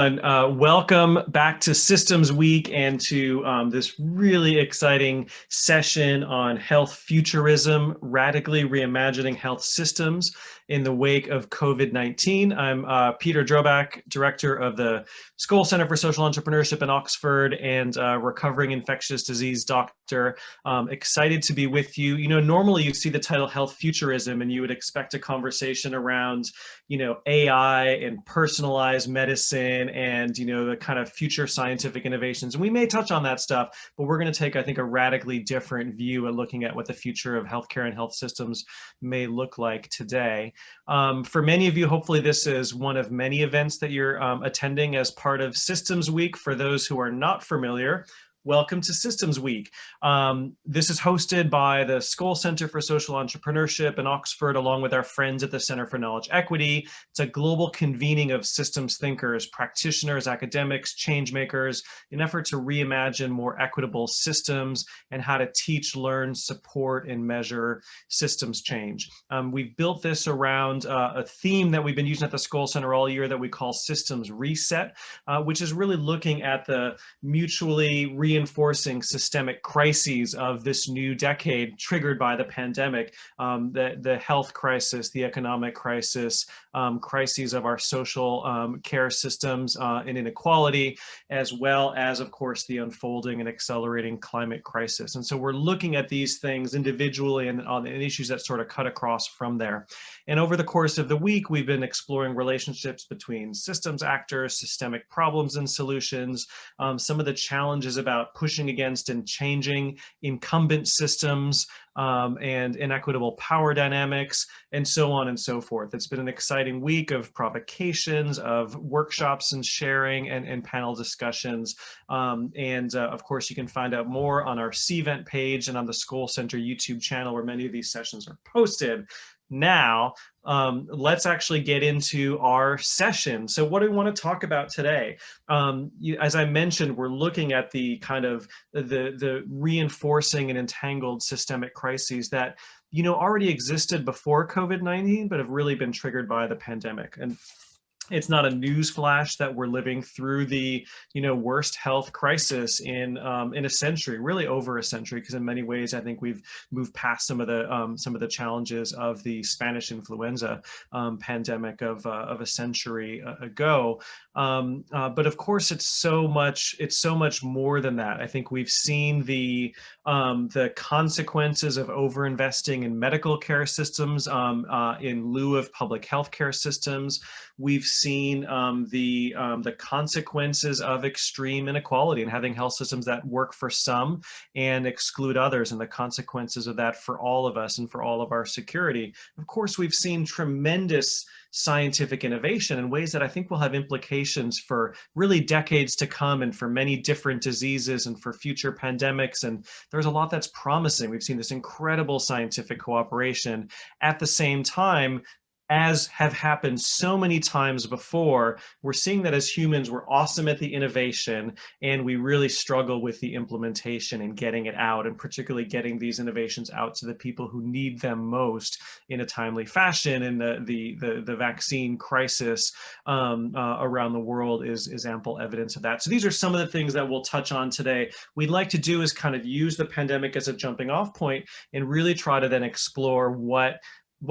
Welcome back to Systems Week and to this really exciting session on health futurism, radically reimagining health systems in the wake of COVID-19. I'm Peter Drobak, director of the Skoll Center for Social Entrepreneurship in Oxford and recovering infectious disease doctor. Excited to be with you. You know, normally you see the title health futurism and you would expect a conversation around, AI and personalized medicine and, the kind of future scientific innovations. And we may touch on that stuff, but we're going to take, I think, a radically different view at looking at what the future of healthcare and health systems may look like today. For many of you, hopefully this is one of many events that you're attending as part of Systems Week. For those who are not familiar, welcome to Systems Week. This is hosted by the Skoll Center for Social Entrepreneurship in Oxford, along with our friends at the Center for Knowledge Equity. It's a global convening of systems thinkers, practitioners, academics, change makers, in an effort to reimagine more equitable systems and how to teach, learn, support, and measure systems change. We've built this around a theme that we've been using at the Skoll Center all year that we call Systems Reset, which is really looking at the mutually reinforcing systemic crises of this new decade triggered by the pandemic, the health crisis, the economic crisis, crises of our social care systems and inequality, as well as, of course, the unfolding and accelerating climate crisis. And so we're looking at these things individually and on issues that sort of cut across from there. And over the course of the week, we've been exploring relationships between systems actors, systemic problems and solutions, some of the challenges about pushing against and changing incumbent systems and inequitable power dynamics, and so on and so forth. It's been an exciting week of provocations, of workshops and sharing and panel discussions. Of course, you can find out more on our CVent page and on the Skoll Center YouTube channel where many of these sessions are posted. Now, let's actually get into our session. So what do we want to talk about today? As I mentioned, we're looking at the kind of the reinforcing and entangled systemic crises that, already existed before COVID-19, but have really been triggered by the pandemic. And it's not a news flash that we're living through the, worst health crisis in a century, really over a century, because in many ways I think we've moved past some of the challenges of the Spanish influenza pandemic of a century ago. But of course, it's so much more than that. I think we've seen the consequences of overinvesting in medical care systems in lieu of public health care systems. We've seen the consequences of extreme inequality and having health systems that work for some and exclude others, and the consequences of that for all of us and for all of our security. Of course, we've seen tremendous scientific innovation in ways that I think will have implications for really decades to come and for many different diseases and for future pandemics. And there's a lot that's promising. We've seen this incredible scientific cooperation. At the same time, as have happened so many times before, we're seeing that as humans, we're awesome at the innovation and we really struggle with the implementation and getting it out, and particularly getting these innovations out to the people who need them most in a timely fashion. And the vaccine crisis around the world is ample evidence of that. So these are some of the things that we'll touch on today. We'd like to do is kind of use the pandemic as a jumping off point and really try to then explore what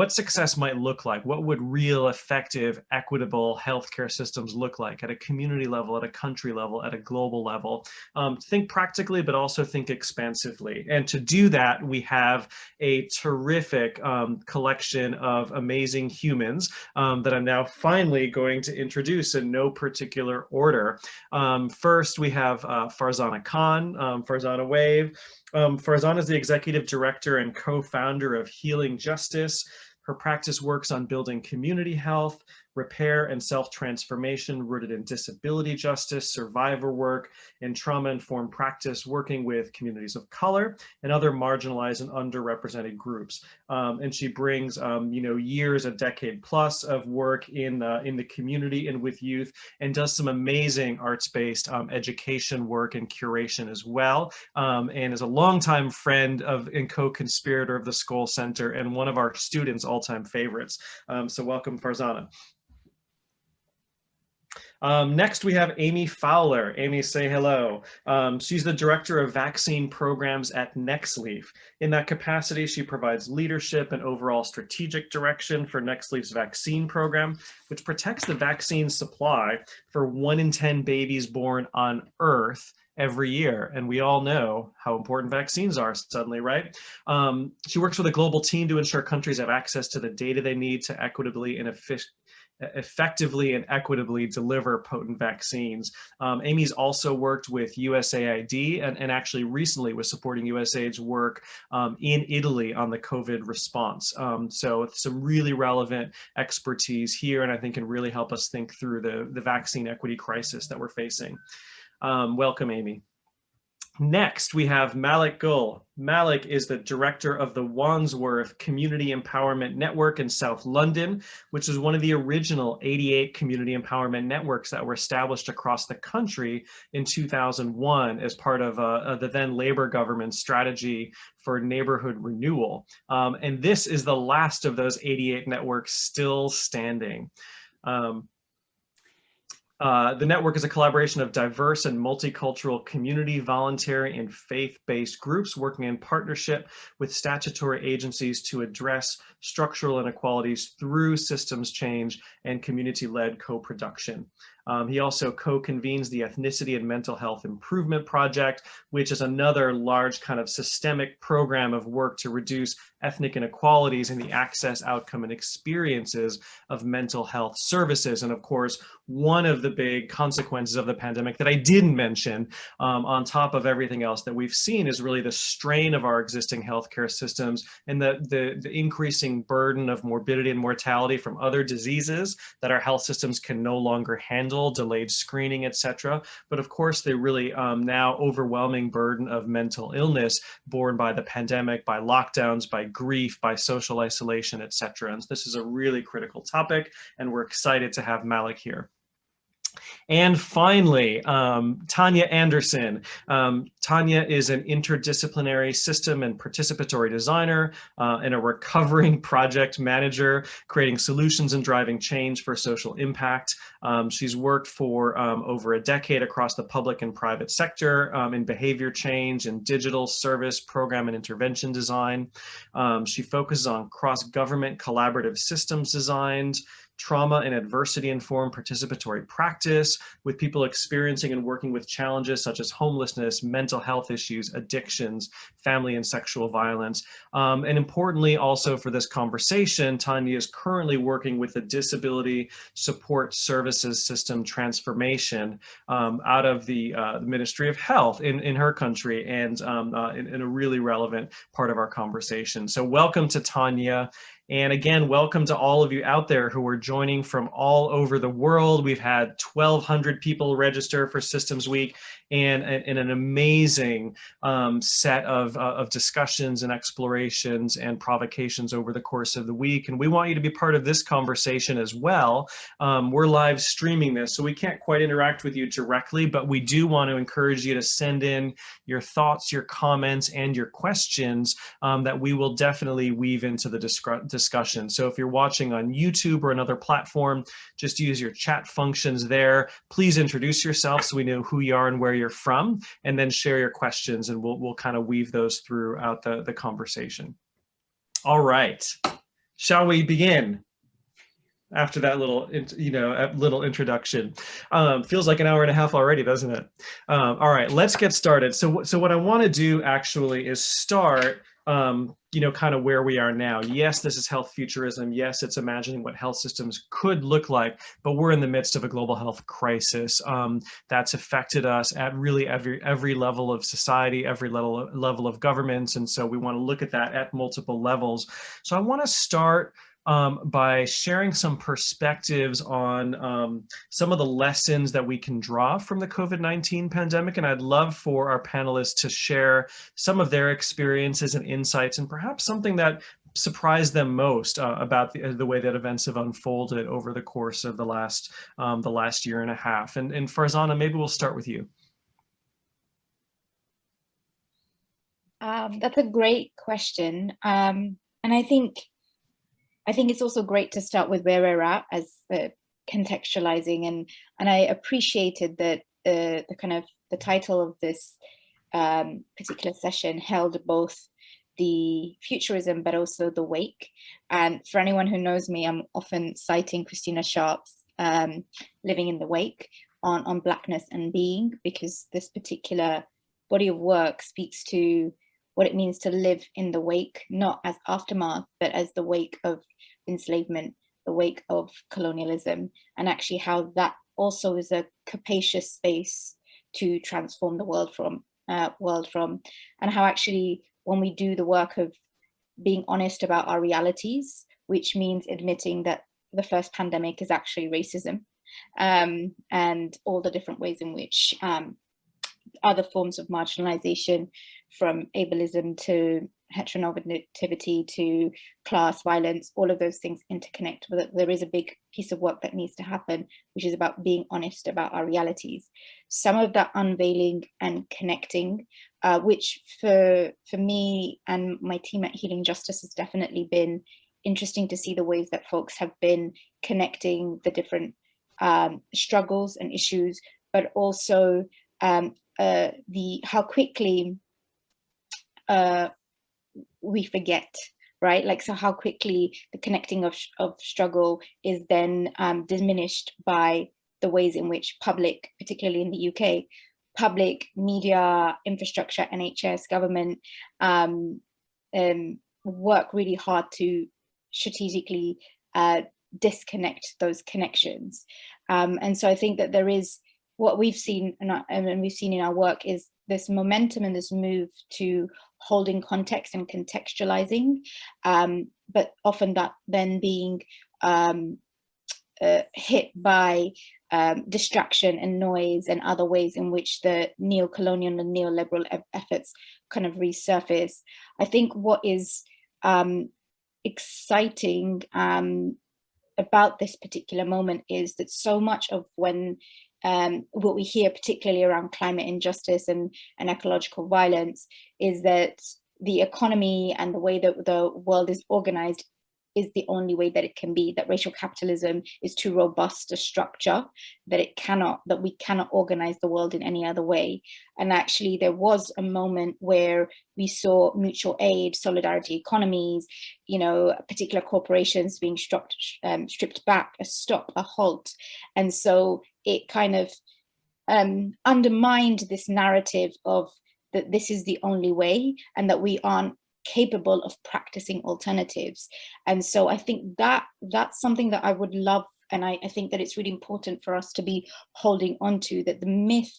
success might look like. What would real, effective, equitable healthcare systems look like at a community level, at a country level, at a global level? Think practically, but also think expansively. And to do that, we have a terrific collection of amazing humans that I'm now finally going to introduce in no particular order. First, we have Farzana Khan. Farzana, wave. Farzana is the executive director and co-founder of Healing Justice. Her practice works on building community health, repair, and self-transformation rooted in disability justice, survivor work, and trauma-informed practice, working with communities of color and other marginalized and underrepresented groups. And she brings, years, a decade plus of work in the community and with youth, and does some amazing arts-based education work and curation as well, and is a longtime friend of and co-conspirator of the Skoll Center and one of our students' all-time favorites. So welcome, Farzana. Next, we have Amy Fowler. Amy, say hello. She's the Director of Vaccine Programs at NextLeaf. In that capacity, she provides leadership and overall strategic direction for NextLeaf's vaccine program, which protects the vaccine supply for 1 in 10 babies born on Earth every year. And we all know how important vaccines are suddenly, right? She works with a global team to ensure countries have access to the data they need to equitably and effectively and equitably deliver potent vaccines. Amy's also worked with USAID and actually recently was supporting USAID's work in Italy on the COVID response. So some really relevant expertise here, and I think can really help us think through the vaccine equity crisis that we're facing. Welcome, Amy. Next, we have Malik Gul. Malik is the director of the Wandsworth Community Empowerment Network in South London, which is one of the original 88 community empowerment networks that were established across the country in 2001 as part of the then Labour government's strategy for neighborhood renewal. And this is the last of those 88 networks still standing. The network is a collaboration of diverse and multicultural community, voluntary, and faith-based groups working in partnership with statutory agencies to address structural inequalities through systems change and community-led co-production. He also co-convenes the Ethnicity and Mental Health Improvement Project, which is another large kind of systemic program of work to reduce ethnic inequalities in the access, outcome, and experiences of mental health services. And of course, one of the big consequences of the pandemic that I didn't mention, on top of everything else that we've seen, is really the strain of our existing healthcare systems and the increasing burden of morbidity and mortality from other diseases that our health systems can no longer handle, delayed screening, etc. But of course, the really now overwhelming burden of mental illness borne by the pandemic, by lockdowns, by grief, by social isolation, etc. And this is a really critical topic, and we're excited to have Malik here. And finally, Tanya Anderson. Tanya is an interdisciplinary system and participatory designer and a recovering project manager, creating solutions and driving change for social impact. She's worked for over a decade across the public and private sector in behavior change and digital service program and intervention design. She focuses on cross-government collaborative systems designs, trauma and adversity-informed participatory practice with people experiencing and working with challenges such as homelessness, mental health issues, addictions, family and sexual violence. And importantly, also for this conversation, Tanya is currently working with the Disability Support Services System transformation out of the Ministry of Health in her country, and in a really relevant part of our conversation. So welcome to Tanya. And again, welcome to all of you out there who are joining from all over the world. We've had 1,200 people register for Systems Week, and an amazing set of discussions and explorations and provocations over the course of the week. And we want you to be part of this conversation as well. We're live streaming this, so we can't quite interact with you directly, but we do want to encourage you to send in your thoughts, your comments, and your questions that we will definitely weave into the discussion. So if you're watching on YouTube or another platform, just use your chat functions there. Please introduce yourself so we know who you are and where you're from, and then share your questions, and we'll kind of weave those throughout the conversation. All right, shall we begin? After that little, little introduction. Feels like an hour and a half already, doesn't it? All right, let's get started. So what I want to do actually is start kind of where we are now. Yes, this is health futurism. Yes, it's imagining what health systems could look like, but we're in the midst of a global health crisis that's affected us at really every level of society, every level of governments. And so we want to look at that at multiple levels. So I want to start by sharing some perspectives on some of the lessons that we can draw from the COVID-19 pandemic. And I'd love for our panelists to share some of their experiences and insights, and perhaps something that surprised them most about the way that events have unfolded over the course of the last year and a half. And Farzana, maybe we'll start with you. That's a great question. And I think it's also great to start with where we're at as the contextualizing, and I appreciated that the kind of the title of this particular session held both the futurism but also the wake. And for anyone who knows me, I'm often citing Christina Sharp's Living in the Wake on Blackness and Being, because this particular body of work speaks to what it means to live in the wake, not as aftermath, but as the wake of enslavement, the wake of colonialism, and actually how that also is a capacious space to transform the world from, and how actually when we do the work of being honest about our realities, which means admitting that the first pandemic is actually racism, and all the different ways in which other forms of marginalization, from ableism to heteronormativity to class violence, all of those things interconnect. But there is a big piece of work that needs to happen, which is about being honest about our realities. Some of that unveiling and connecting, which for me and my team at Healing Justice has definitely been interesting to see the ways that folks have been connecting the different struggles and issues, but also how quickly we forget, right? Like, so how quickly the connecting of struggle is then diminished by the ways in which public, particularly in the UK, public media, infrastructure, NHS, government work really hard to strategically disconnect those connections. And so I think that there is, what we've seen and we've seen in our work is this momentum and this move to holding context and contextualizing, but often that then being hit by distraction and noise and other ways in which the neo-colonial and neoliberal efforts kind of resurface. I think what is exciting about this particular moment is that so much of what we hear, particularly around climate injustice and ecological violence, is that the economy and the way that the world is organized is the only way that it can be, that racial capitalism is too robust a structure, that we cannot organize the world in any other way. And actually there was a moment where we saw mutual aid, solidarity economies, particular corporations being stripped back, a stop, a halt. And so it kind of undermined this narrative of that this is the only way and that we aren't capable of practicing alternatives. And so I think that that's something that I would love, and I think that it's really important for us to be holding on to, that the myth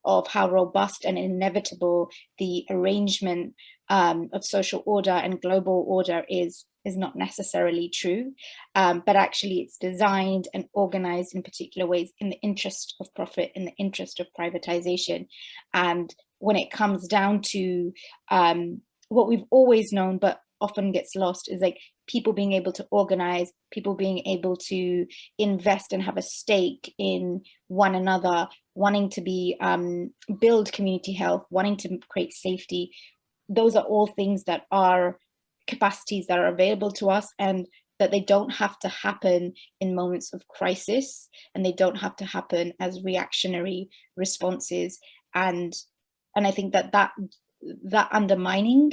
of how robust and inevitable the arrangement of social order and global order is not necessarily true, but actually it's designed and organized in particular ways in the interest of profit, in the interest of privatization. And when it comes down to what we've always known but often gets lost, is like people being able to organize, people being able to invest and have a stake in one another, wanting to be build community health, wanting to create safety. Those are all things that are capacities that are available to us, and that they don't have to happen in moments of crisis, and they don't have to happen as reactionary responses. And I think that undermining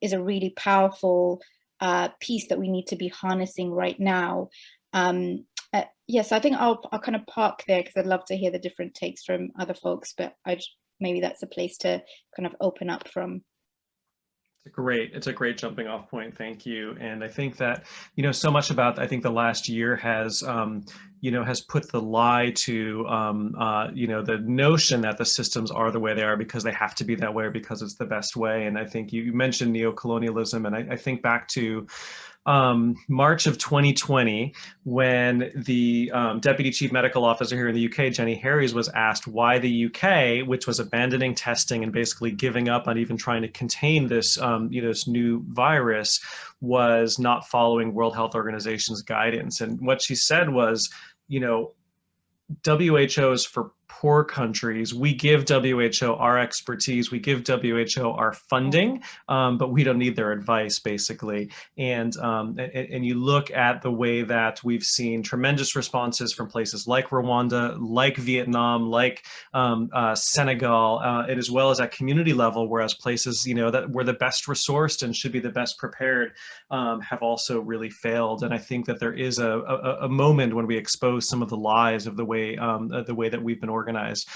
is a really powerful piece that we need to be harnessing right now. Yes, I think I'll kind of park there because I'd love to hear the different takes from other folks, but maybe that's a place to kind of open up from. It's a great jumping off point. Thank you. And I think that, so much about, I think the last year has, has put the lie to, the notion that the systems are the way they are because they have to be that way, because it's the best way. And I think you mentioned neocolonialism, and I think back to March of 2020, when the Deputy Chief Medical Officer here in the UK, Jenny Harries, was asked why the UK, which was abandoning testing and basically giving up on even trying to contain this, this new virus, was not following World Health Organization's guidance. And what she said was, WHO's for poor countries, we give WHO our expertise, we give WHO our funding, but we don't need their advice, basically. And you look at the way that we've seen tremendous responses from places like Rwanda, like Vietnam, like Senegal, and as well as at community level, whereas places, you know, that were the best resourced and should be the best prepared have also really failed. And I think that there is a moment when we expose some of the lies of the way that we've been organized.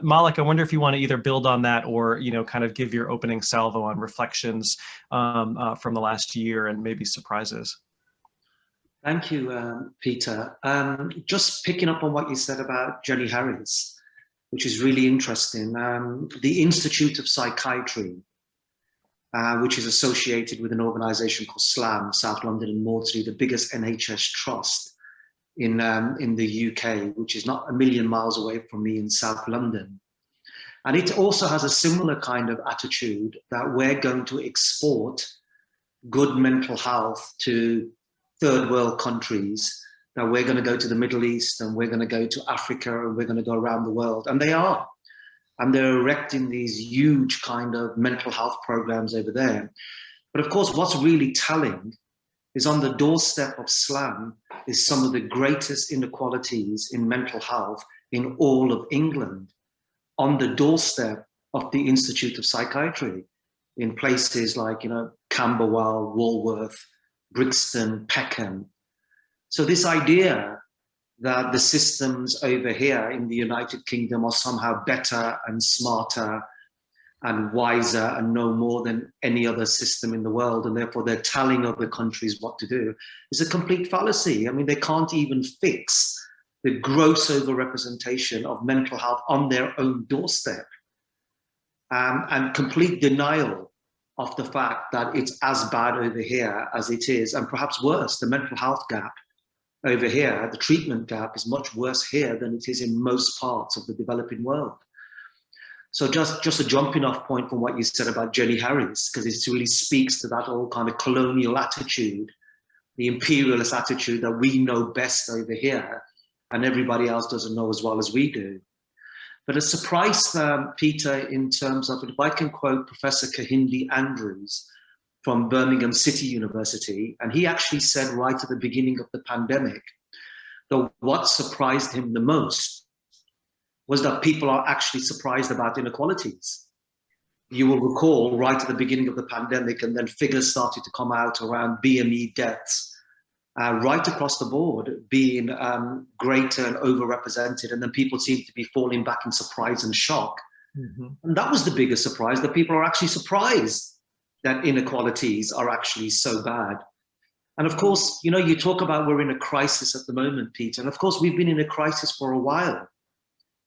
Malik, I wonder if you want to either build on that or, you know, kind of give your opening salvo on reflections from the last year and maybe surprises. Thank you, Peter. Just picking up on what you said about Jenny Harries, which is really interesting. The Institute of Psychiatry, which is associated with an organization called SLAM, South London and Maudsley, the biggest NHS trust in the UK, which is not a million miles away from me in South London. And it also has a similar kind of attitude that we're going to export good mental health to third world countries, that we're going to go to the Middle East and we're going to go to Africa and we're going to go around the world. And they are. And they're erecting these huge kind of mental health programs over there. But of course, what's really telling is on the doorstep of SLAM is some of the greatest inequalities in mental health in all of England, on the doorstep of the Institute of Psychiatry, in places like, you know, Camberwell, Walworth, Brixton, Peckham. So this idea that the systems over here in the United Kingdom are somehow better and smarter and wiser and know more than any other system in the world, and therefore they're telling other countries what to do, is a complete fallacy. I mean, they can't even fix the gross overrepresentation of mental health on their own doorstep, and complete denial of the fact that it's as bad over here as it is, and perhaps worse. The mental health gap over here, the treatment gap, is much worse here than it is in most parts of the developing world. So just a jumping off point from what you said about Jenny Harries, because it really speaks to that old kind of colonial attitude, the imperialist attitude that we know best over here and everybody else doesn't know as well as we do. But a surprise, Peter, in terms of, if I can quote Professor Kahindi Andrews from Birmingham City University, and he actually said right at the beginning of the pandemic that what surprised him the most was that people are actually surprised about inequalities. You will recall right at the beginning of the pandemic, and then figures started to come out around BME deaths right across the board being greater and overrepresented, and then people seem to be falling back in surprise and shock. Mm-hmm. And that was the biggest surprise, that people are actually surprised that inequalities are actually so bad. And of course, you know, you talk about we're in a crisis at the moment, Peter, and of course we've been in a crisis for a while.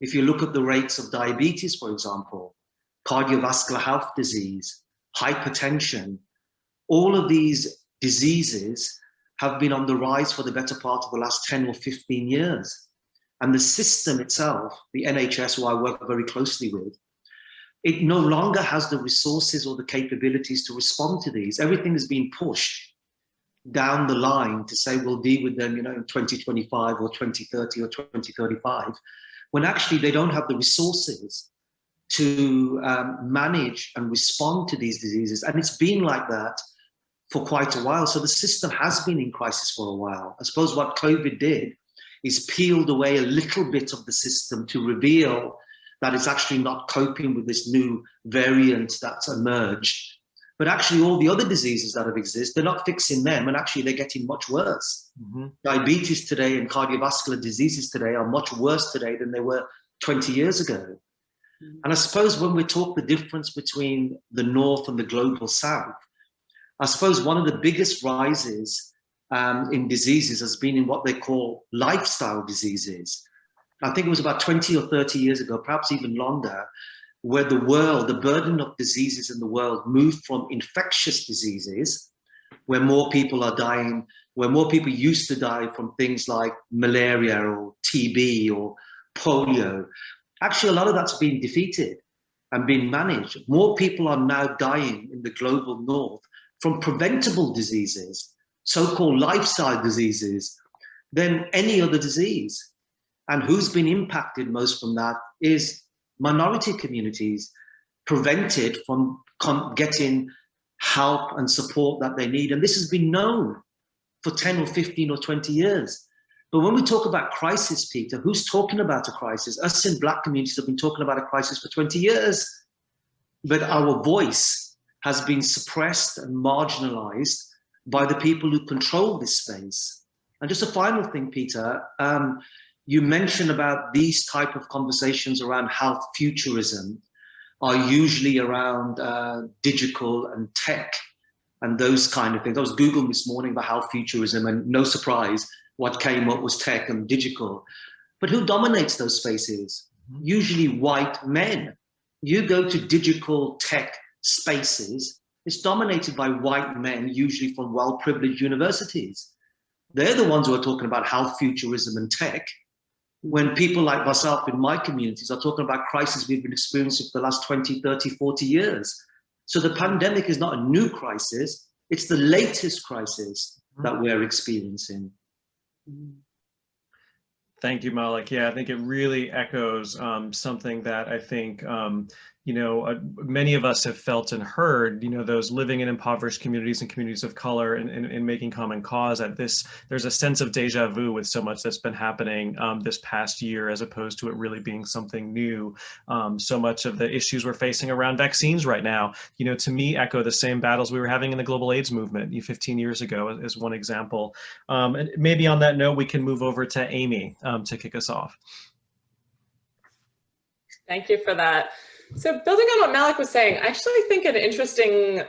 If you look at the rates of diabetes, for example, cardiovascular health disease, hypertension, all of these diseases have been on the rise for the better part of the last 10 or 15 years. And the system itself, the NHS, who I work very closely with, it no longer has the resources or the capabilities to respond to these. Everything is being pushed down the line to say we'll deal with them, you know, in 2025 or 2030 or 2035, when actually they don't have the resources to manage and respond to these diseases. And it's been like that for quite a while. So the system has been in crisis for a while. I suppose what COVID did is peeled away a little bit of the system to reveal that it's actually not coping with this new variant that's emerged. But actually all the other diseases that have existed, they're not fixing them, and actually they're getting much worse. Mm-hmm. Diabetes today and cardiovascular diseases today are much worse today than they were 20 years ago. Mm-hmm. And I suppose when we talk the difference between the North and the global South, I suppose one of the biggest rises in diseases has been in what they call lifestyle diseases. I think it was about 20 or 30 years ago, perhaps even longer, where the burden of diseases in the world moved from infectious diseases, where more people are dying, where more people used to die from things like malaria or TB or polio. Actually, a lot of that's been defeated and been managed. More people are now dying in the global North from preventable diseases, so-called lifestyle diseases, than any other disease. And who's been impacted most from that is minority communities prevented from getting help and support that they need. And this has been known for 10 or 15 or 20 years. But when we talk about crisis, Peter, who's talking about a crisis? Us in Black communities have been talking about a crisis for 20 years. But our voice has been suppressed and marginalized by the people who control this space. And just a final thing, Peter, you mentioned about these type of conversations around health futurism are usually around digital and tech and those kind of things. I was Googling this morning about health futurism, and no surprise, what came up was tech and digital. But who dominates those spaces? Usually white men. You go to digital tech spaces, it's dominated by white men, usually from well-privileged universities. They're the ones who are talking about health futurism and tech, when people like myself in my communities are talking about crises we've been experiencing for the last 20, 30, 40 years. So the pandemic is not a new crisis, it's the latest crisis that we're experiencing. Thank you, Malik. Yeah, I think it really echoes something that I think many of us have felt and heard, those living in impoverished communities and communities of color and making common cause at this. There's a sense of deja vu with so much that's been happening this past year, as opposed to it really being something new. So much of the issues we're facing around vaccines right now, to me, echo the same battles we were having in the global AIDS movement 15 years ago, as one example. And maybe on that note, we can move over to Amy to kick us off. Thank you for that. So building on what Malik was saying, I actually think an interesting,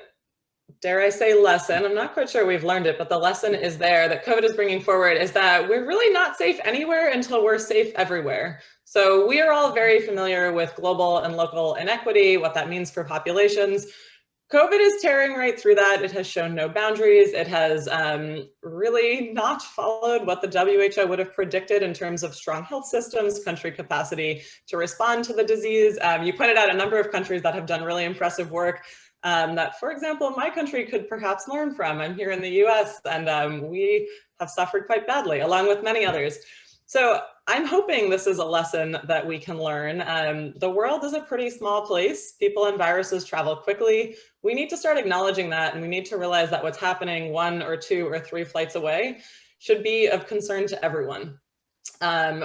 dare I say, lesson, I'm not quite sure we've learned it, but the lesson is there that COVID is bringing forward is that we're really not safe anywhere until we're safe everywhere. So we are all very familiar with global and local inequity, what that means for populations. COVID is tearing right through that. It has shown no boundaries. It has really not followed what the WHO would have predicted in terms of strong health systems, country capacity to respond to the disease. You pointed out a number of countries that have done really impressive work that, for example, my country could perhaps learn from. I'm here in the US, and we have suffered quite badly, along with many others. So I'm hoping this is a lesson that we can learn. The world is a pretty small place. People and viruses travel quickly. We need to start acknowledging that, and we need to realize that what's happening 1 or 2 or 3 flights away should be of concern to everyone.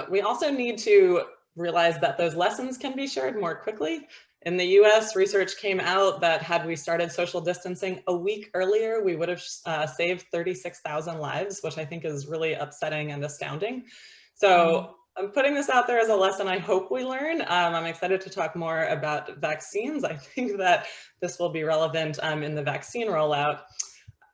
We also need to realize that those lessons can be shared more quickly. In the US, research came out that had we started social distancing a week earlier, we would have saved 36,000 lives, which I think is really upsetting and astounding. So I'm putting this out there as a lesson I hope we learn. I'm excited to talk more about vaccines. I think that this will be relevant in the vaccine rollout.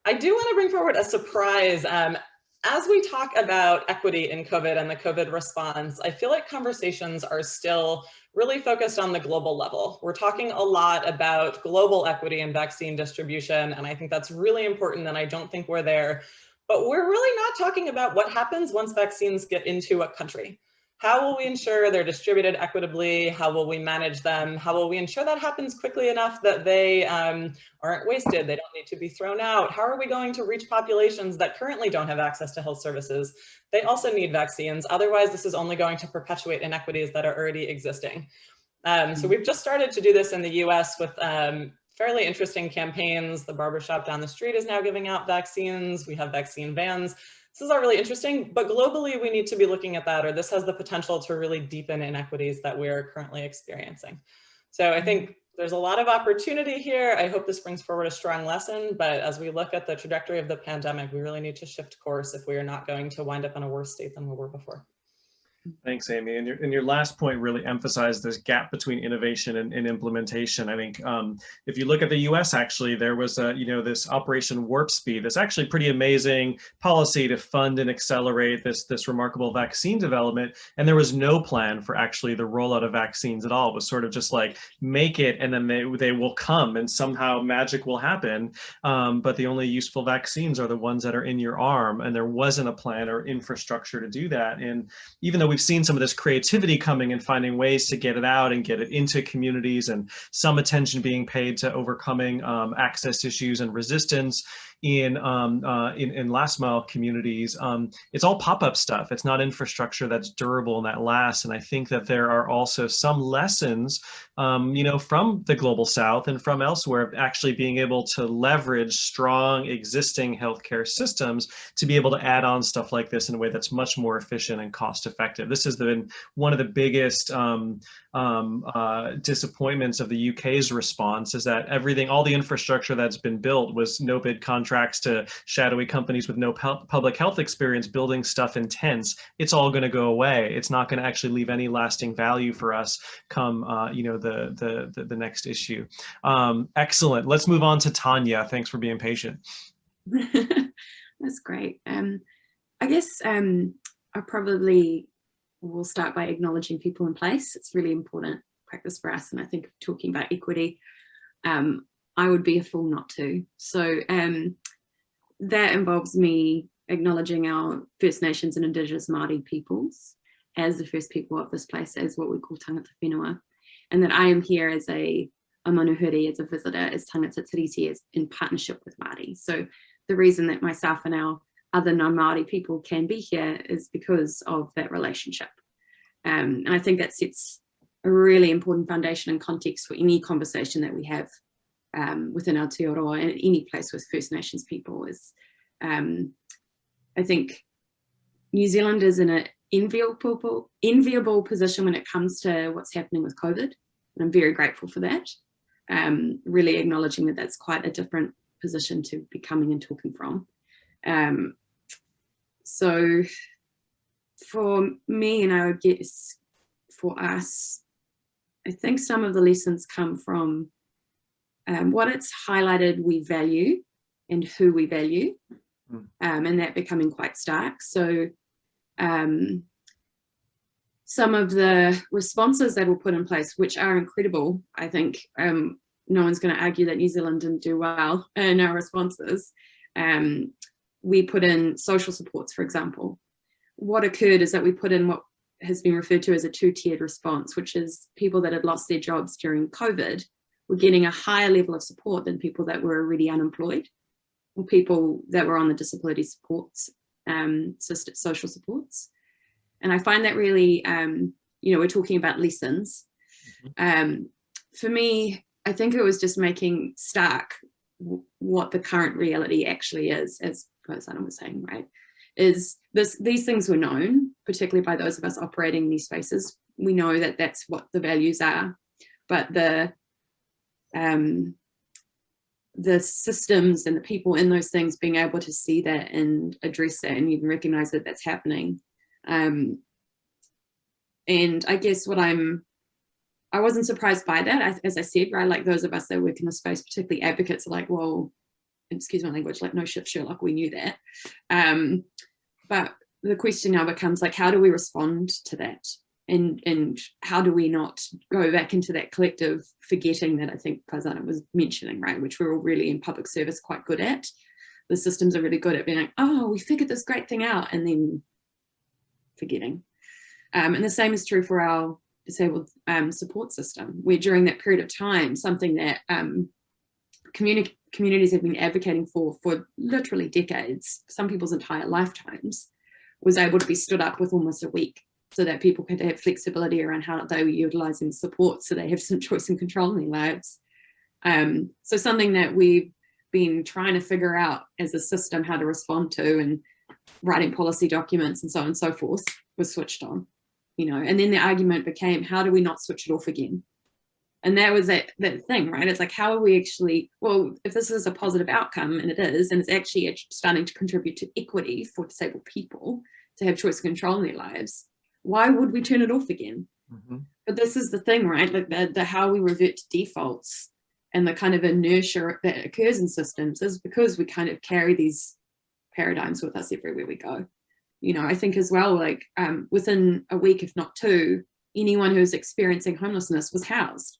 I do want to bring forward a surprise. As we talk about equity in COVID and the COVID response, I feel like conversations are still really focused on the global level. We're talking a lot about global equity and vaccine distribution, and I think that's really important, and I don't think we're there. But we're really not talking about what happens once vaccines get into a country. How will we ensure they're distributed equitably? How will we manage them? How will we ensure that happens quickly enough that they aren't wasted? They don't need to be thrown out. How are we going to reach populations that currently don't have access to health services? They also need vaccines. Otherwise, this is only going to perpetuate inequities that are already existing. So we've just started to do this in the US with fairly interesting campaigns. The barbershop down the street is now giving out vaccines. We have vaccine vans. This is all really interesting, but globally we need to be looking at that, or this has the potential to really deepen inequities that we're currently experiencing. So I think there's a lot of opportunity here. I hope this brings forward a strong lesson, but as we look at the trajectory of the pandemic, we really need to shift course if we are not going to wind up in a worse state than we were before. Thanks, Amy. And your last point really emphasized this gap between innovation and implementation. I think if you look at the U.S., actually, there was this Operation Warp Speed. That's actually pretty amazing policy to fund and accelerate this remarkable vaccine development. And there was no plan for actually the rollout of vaccines at all. It was sort of just like, make it, and then they will come, and somehow magic will happen. But the only useful vaccines are the ones that are in your arm, and there wasn't a plan or infrastructure to do that. And even though we we've seen some of this creativity coming and finding ways to get it out and get it into communities, and some attention being paid to overcoming access issues and resistance in last mile communities. It's all pop-up stuff. It's not infrastructure that's durable and that lasts. And I think that there are also some lessons, from the global South and from elsewhere, of actually being able to leverage strong existing healthcare systems to be able to add on stuff like this in a way that's much more efficient and cost effective. This has been one of the biggest disappointments of the UK's response, is that all the infrastructure that's been built was no bid contracts to shadowy companies with no public health experience building stuff in tents. It's all going to go away. It's not going to actually leave any lasting value for us come the next issue. Excellent. Let's move on to Tanya. Thanks for being patient. That's great. I guess I probably will start by acknowledging people in place. It's really important practice for us. And I think talking about equity, I would be a fool not to. So that involves me acknowledging our First Nations and Indigenous Māori peoples as the first people of this place, as what we call tangata whenua, and that I am here as a manuhiri, as a visitor, as tangata tiriti, as in partnership with Māori. So the reason that myself and our other non-Māori people can be here is because of that relationship. And I think that sets a really important foundation and context for any conversation that we have within Aotearoa and any place with First Nations people. Is I think New Zealand is in an enviable position when it comes to what's happening with COVID. And I'm very grateful for that. Really acknowledging that that's quite a different position to be coming and talking from. So for me, and I would guess for us, I think some of the lessons come from what it's highlighted we value and who we value, and that becoming quite stark. So some of the responses that were put in place, which are incredible, I think no one's going to argue that New Zealand didn't do well in our responses. We put in social supports, for example. What occurred is that we put in what has been referred to as a two-tiered response, which is people that had lost their jobs during COVID were getting a higher level of support than people that were already unemployed, or people that were on the disability supports, social supports. And I find that really, we're talking about lessons. For me, I think it was just making stark what the current reality actually is, as Faizana was saying, right? Is these things were known, particularly by those of us operating in these spaces. We know that that's what the values are, but the systems and the people in those things being able to see that and address that and even recognize that that's happening. And I guess I wasn't surprised by that. As I said, right, like those of us that work in the space, particularly advocates, are like, well, excuse my language, like, no shit, Sherlock, we knew that. But the question now becomes like, how do we respond to that? And how do we not go back into that collective forgetting that I think Faizana was mentioning, right, which we're all really in public service quite good at. The systems are really good at being like, oh, we figured this great thing out, and then forgetting. And the same is true for our disabled support system, where during that period of time, something that communities have been advocating for literally decades, some people's entire lifetimes, was able to be stood up with almost a week, so that people could have flexibility around how they were utilising support, so they have some choice and control in their lives. So something that we've been trying to figure out as a system how to respond to, and writing policy documents and so on and so forth, was switched on, and then the argument became, how do we not switch it off again? And that was that thing, right? It's like, how are we actually, well, if this is a positive outcome, and it is, and it's actually starting to contribute to equity for disabled people to have choice and control in their lives, why would we turn it off again? But this is the thing, right? Like the how we revert to defaults and the kind of inertia that occurs in systems is because we kind of carry these paradigms with us everywhere we go. I think as well, like within a week, if not two, anyone who's experiencing homelessness was housed.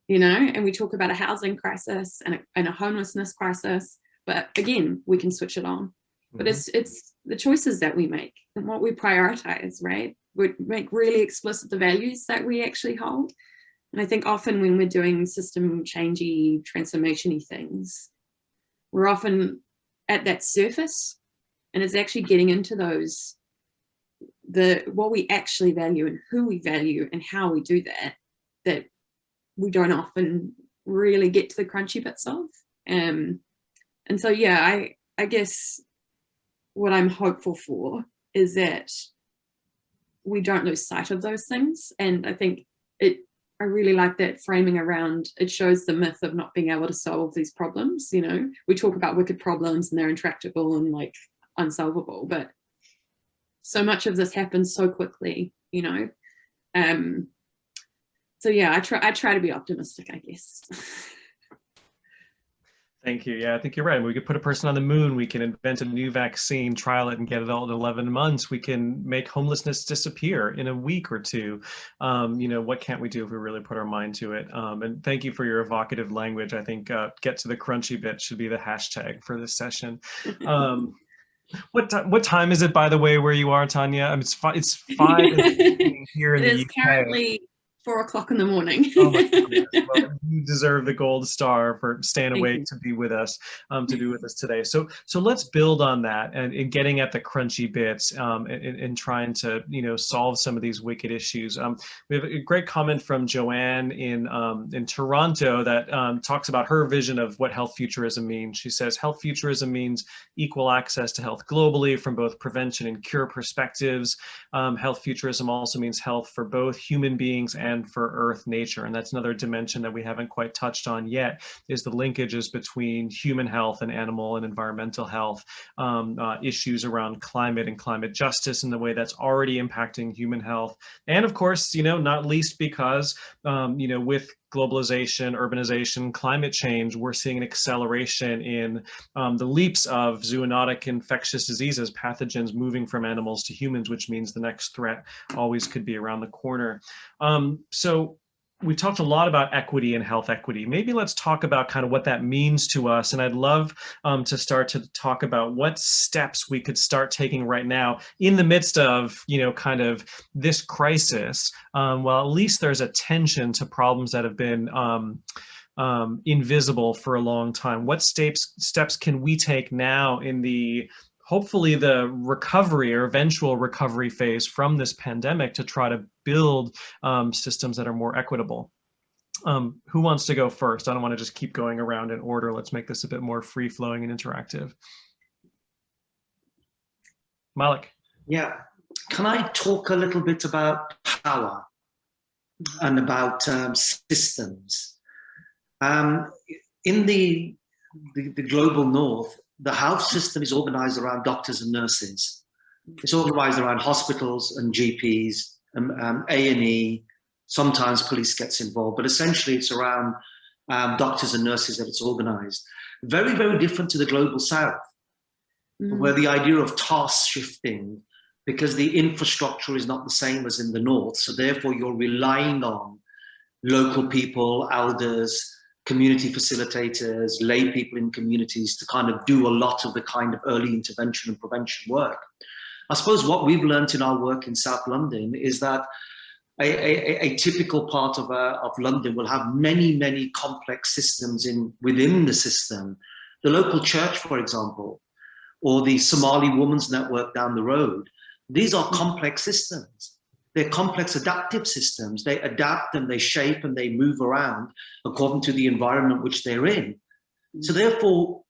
And we talk about a housing crisis and a homelessness crisis, but again, we can switch it on. But it's the choices that we make and what we prioritize, right? would make really explicit the values that we actually hold. And I think often when we're doing system changey, transformation-y things, we're often at that surface, and it's actually getting into those, what we actually value and who we value and how we do that, that we don't often really get to the crunchy bits of. And so, yeah, I guess what I'm hopeful for is that we don't lose sight of those things. And I think I really like that framing around, it shows the myth of not being able to solve these problems. You know, we talk about wicked problems and they're intractable and like unsolvable, but so much of this happens so quickly, you know. So yeah, I try to be optimistic, I guess. Thank you. Yeah, I think you're right. We could put a person on the moon. We can invent a new vaccine, trial it, and get it all in 11 months. We can make homelessness disappear in a week or two. You know, what can't we do if we really put our mind to it? And thank you for your evocative language. I think get to the crunchy bit should be the hashtag for this session. What time is it, by the way, where you are, Tanya? I mean, it's 5 here in the UK. It is currently 4 o'clock in the morning. Oh my goodness. Well, you deserve the gold star for staying awake to be with us, today. So let's build on that and getting at the crunchy bits and trying to, you know, solve some of these wicked issues. We have a great comment from Joanne in Toronto that talks about her vision of what health futurism means. She says, health futurism means equal access to health globally from both prevention and cure perspectives. Health futurism also means health for both human beings and for Earth nature. And that's another dimension that we haven't quite touched on yet, is the linkages between human health and animal and environmental health, issues around climate and climate justice and the way that's already impacting human health. And of course, you know, not least because, you know, with globalization, urbanization, climate change, we're seeing an acceleration in the leaps of zoonotic infectious diseases, pathogens moving from animals to humans, which means the next threat always could be around the corner. So we talked a lot about equity and health equity. Maybe let's talk about kind of what that means to us. And I'd love to start to talk about what steps we could start taking right now in the midst of, you know, kind of this crisis. Well, at least there's attention to problems that have been invisible for a long time. What steps can we take now in the hopefully the recovery or eventual recovery phase from this pandemic to try to build systems that are more equitable? Who wants to go first? I don't want to just keep going around in order. Let's make this a bit more free-flowing and interactive. Malik. Yeah, can I talk a little bit about power and about systems? In the global north, the health system is organized around doctors and nurses. It's organized around hospitals and GPs, A&E, sometimes police gets involved, but essentially it's around doctors and nurses that it's organized. Very, very different to the global south, where the idea of task shifting, because the infrastructure is not the same as in the north, so therefore you're relying on local people, elders, community facilitators, lay people in communities to kind of do a lot of the kind of early intervention and prevention work. I suppose what we've learned in our work in South London is that a typical part of London will have many, many complex systems within the system. The local church, for example, or the Somali Women's Network down the road, these are complex systems. They're complex adaptive systems. They adapt and they shape and they move around according to the environment which they're in. So therefore,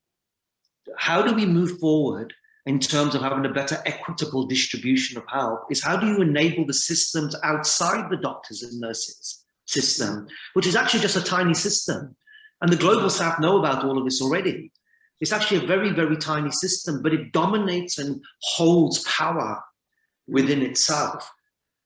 how do we move forward in terms of having a better equitable distribution of health is how do you enable the systems outside the doctors and nurses system, which is actually just a tiny system. And the global south know about all of this already. It's actually a very, very tiny system, but it dominates and holds power within itself.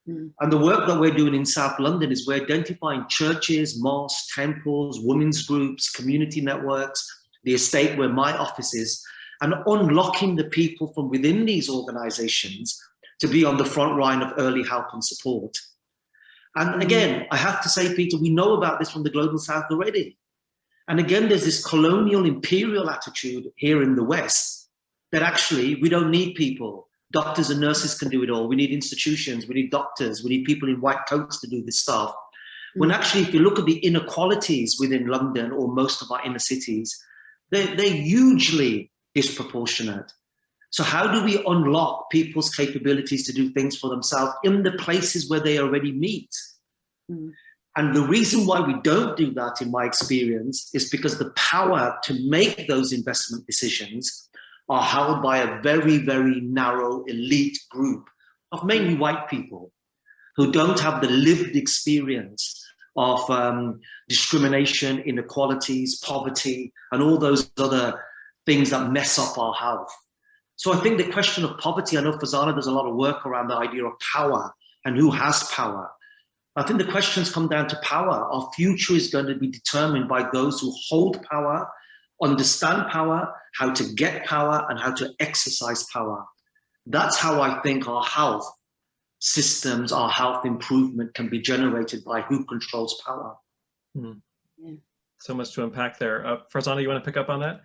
And the work that we're doing in South London is we're identifying churches, mosques, temples, women's groups, community networks, the estate where my office is, and unlocking the people from within these organizations to be on the front line of early help and support. And again, I have to say, Peter, we know about this from the global south already. And again, there's this colonial imperial attitude here in the West that actually we don't need people. doctors and nurses can do it all. We need institutions, we need doctors, we need people in white coats to do this stuff. When actually, if you look at the inequalities within London or most of our inner cities, they're hugely disproportionate. So how do we unlock people's capabilities to do things for themselves in the places where they already meet? And the reason why we don't do that, in my experience, is because the power to make those investment decisions are held by a very, very narrow elite group of mainly white people who don't have the lived experience of discrimination, inequalities, poverty, and all those other things that mess up our health. So I think the question of poverty, I know Farzana does a lot of work around the idea of power and who has power. I think the questions come down to power. Our future is going to be determined by those who hold power, understand power, how to get power, and how to exercise power. That's how I think our health systems, our health improvement can be generated, by who controls power. So much to unpack there. Farzana, you want to pick up on that?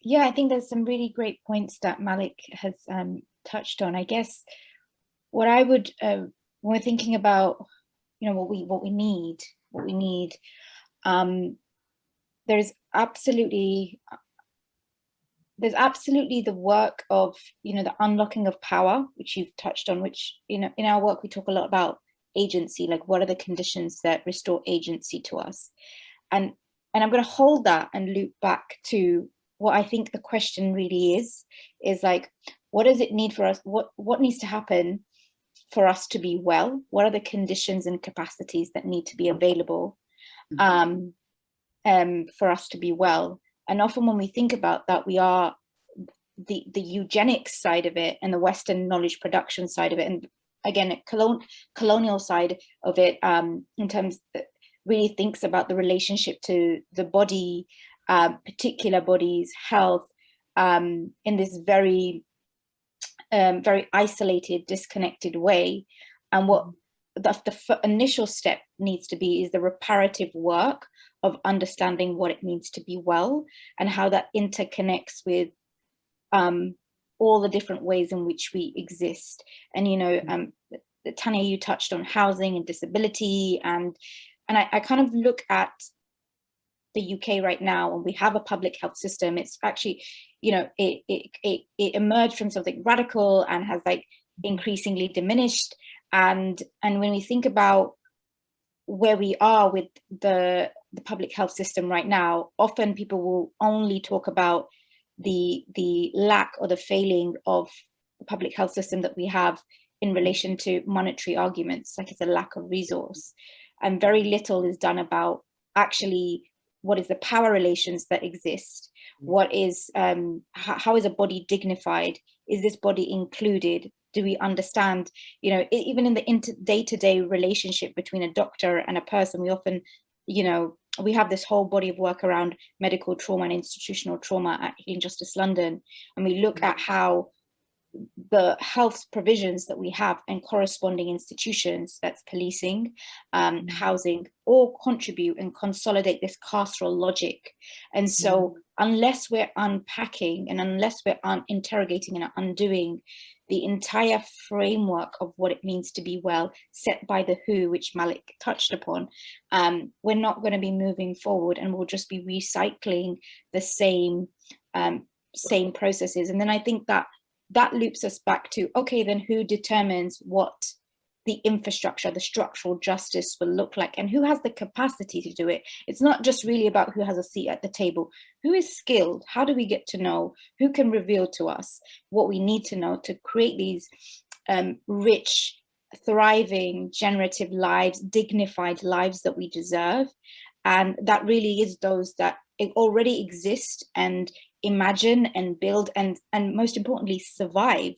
Yeah, I think there's some really great points that Malik has touched on. I guess what I would, when we're thinking about, you know, what we need, there's absolutely the work of, you know, the unlocking of power, which you've touched on, which, you know, in our work we talk a lot about agency, like what are the conditions that restore agency to us, and I'm going to hold that and loop back to what I think the question really is like, what does it need for us? What needs to happen for us to be well? What are the conditions and capacities that need to be available for us to be well? And often when we think about that, we are the eugenics side of it and the Western knowledge production side of it, and again, colonial side of it, in terms that really thinks about the relationship to the body, particular bodies, health, in this very isolated, disconnected way. And what the initial step needs to be is the reparative work of understanding what it means to be well and how that interconnects with all the different ways in which we exist. And, you know, Tanya, you touched on housing and disability, and I kind of look at the UK right now, and we have a public health system. It's actually, you know, it emerged from something radical and has like increasingly diminished. And when we think about where we are with the public health system right now, often people will only talk about the lack or the failing of the public health system that we have in relation to monetary arguments, like it's a lack of resource. And very little is done about actually what is the power relations that exist, what is, how is a body dignified, is this body included, do we understand, you know, even in the day-to-day relationship between a doctor and a person, we often, you know, we have this whole body of work around medical trauma and institutional trauma at Healing Justice London, and we look at how the health provisions that we have and corresponding institutions, that's policing, housing, all contribute and consolidate this carceral logic. And so unless we're unpacking and unless we're interrogating and undoing the entire framework of what it means to be well, set by the WHO, which Malik touched upon, we're not going to be moving forward, and we'll just be recycling the same processes. And then I think that loops us back to, okay, then who determines what the infrastructure, the structural justice will look like, and who has the capacity to do it? It's not just really about who has a seat at the table. Who is skilled? How do we get to know? Who can reveal to us what we need to know to create these rich, thriving, generative lives, dignified lives that we deserve? And that really is those that already exist and imagine and build and most importantly survive,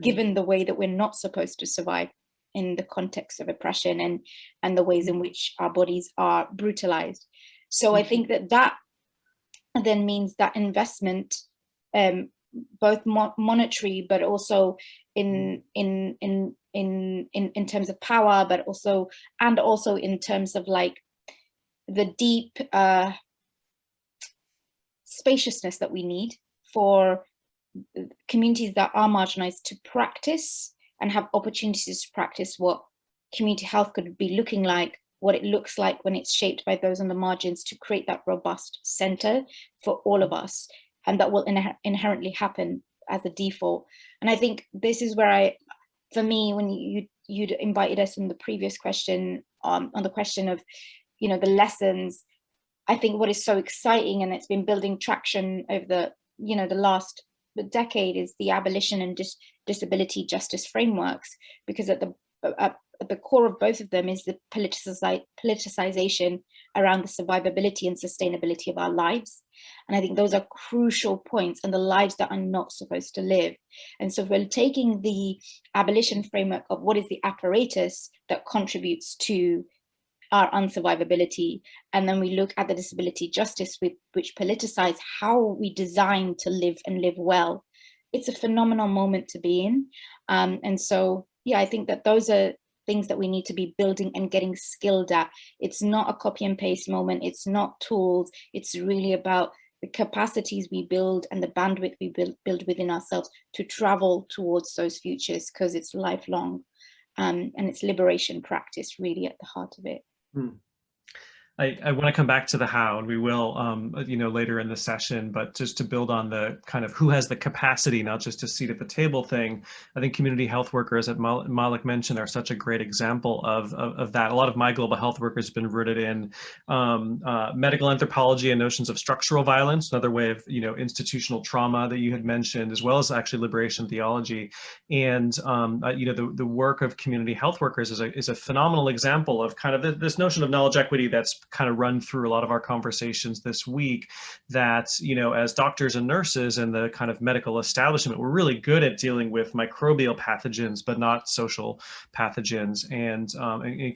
given the way that we're not supposed to survive in the context of oppression and the ways in which our bodies are brutalized. So I think that then means that investment, both monetary, but also in terms of power, but also in terms of like the deep spaciousness that we need for communities that are marginalized to practice and have opportunities to practice what community health could be looking like, what it looks like when it's shaped by those on the margins, to create that robust center for all of us. And that will inherently happen as a default. And I think this is where for me, when you'd invited us in the previous question, on the question of, the lessons, I think what is so exciting, and it's been building traction over the last decade, is the abolition and disability justice frameworks, because at the core of both of them is the politicization around the survivability and sustainability of our lives. And I think those are crucial points, and the lives that are not supposed to live. And so if we're taking the abolition framework of what is the apparatus that contributes to our unsurvivability, and then we look at the disability justice which politicize how we design to live and live well, it's a phenomenal moment to be in. And so, I think that those are things that we need to be building and getting skilled at. It's not a copy and paste moment. It's not tools. It's really about the capacities we build and the bandwidth we build within ourselves to travel towards those futures, because it's lifelong, and it's liberation practice really at the heart of it. I want to come back to the how, and we will, later in the session, but just to build on the kind of who has the capacity, not just a seat at the table thing. I think community health workers, as Malik mentioned, are such a great example of that. A lot of my global health workers have been rooted in medical anthropology and notions of structural violence, another way of, institutional trauma that you had mentioned, as well as actually liberation theology. And, the work of community health workers is a phenomenal example of kind of this notion of knowledge equity that's kind of run through a lot of our conversations this week, that, as doctors and nurses and the kind of medical establishment, we're really good at dealing with microbial pathogens, but not social pathogens. And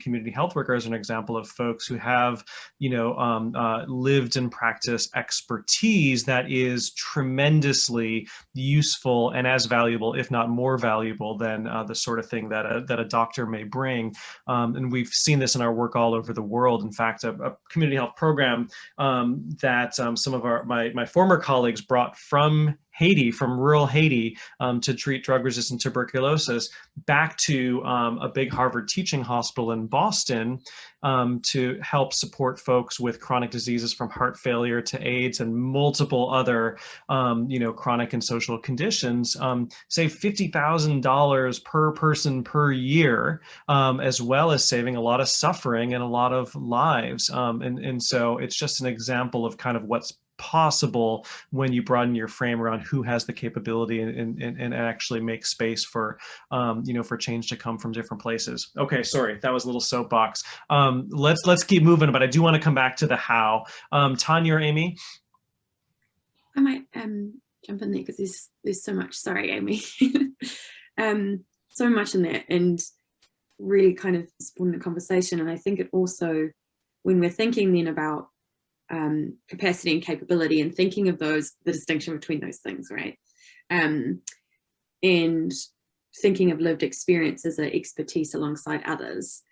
community health workers are an example of folks who have, lived and practiced expertise that is tremendously useful and as valuable, if not more valuable, than the sort of thing that a doctor may bring. And we've seen this in our work all over the world. In fact, a community health program that some of my former colleagues brought from Haiti, from rural Haiti, to treat drug-resistant tuberculosis, back to a big Harvard teaching hospital in Boston to help support folks with chronic diseases from heart failure to AIDS and multiple other, chronic and social conditions, save $50,000 per person per year, as well as saving a lot of suffering and a lot of lives. And so it's just an example of kind of what's possible when you broaden your frame around who has the capability and actually make space for, for change to come from different places. Okay, sorry, that was a little soapbox. Let's keep moving, but I do want to come back to the how. Tanya or Amy? I might jump in there because there's so much. Sorry, Amy. So much in there, and really kind of spawned a conversation. And I think it also, when we're thinking then about capacity and capability, and thinking of the distinction between those things, right? And thinking of lived experience as an expertise alongside others,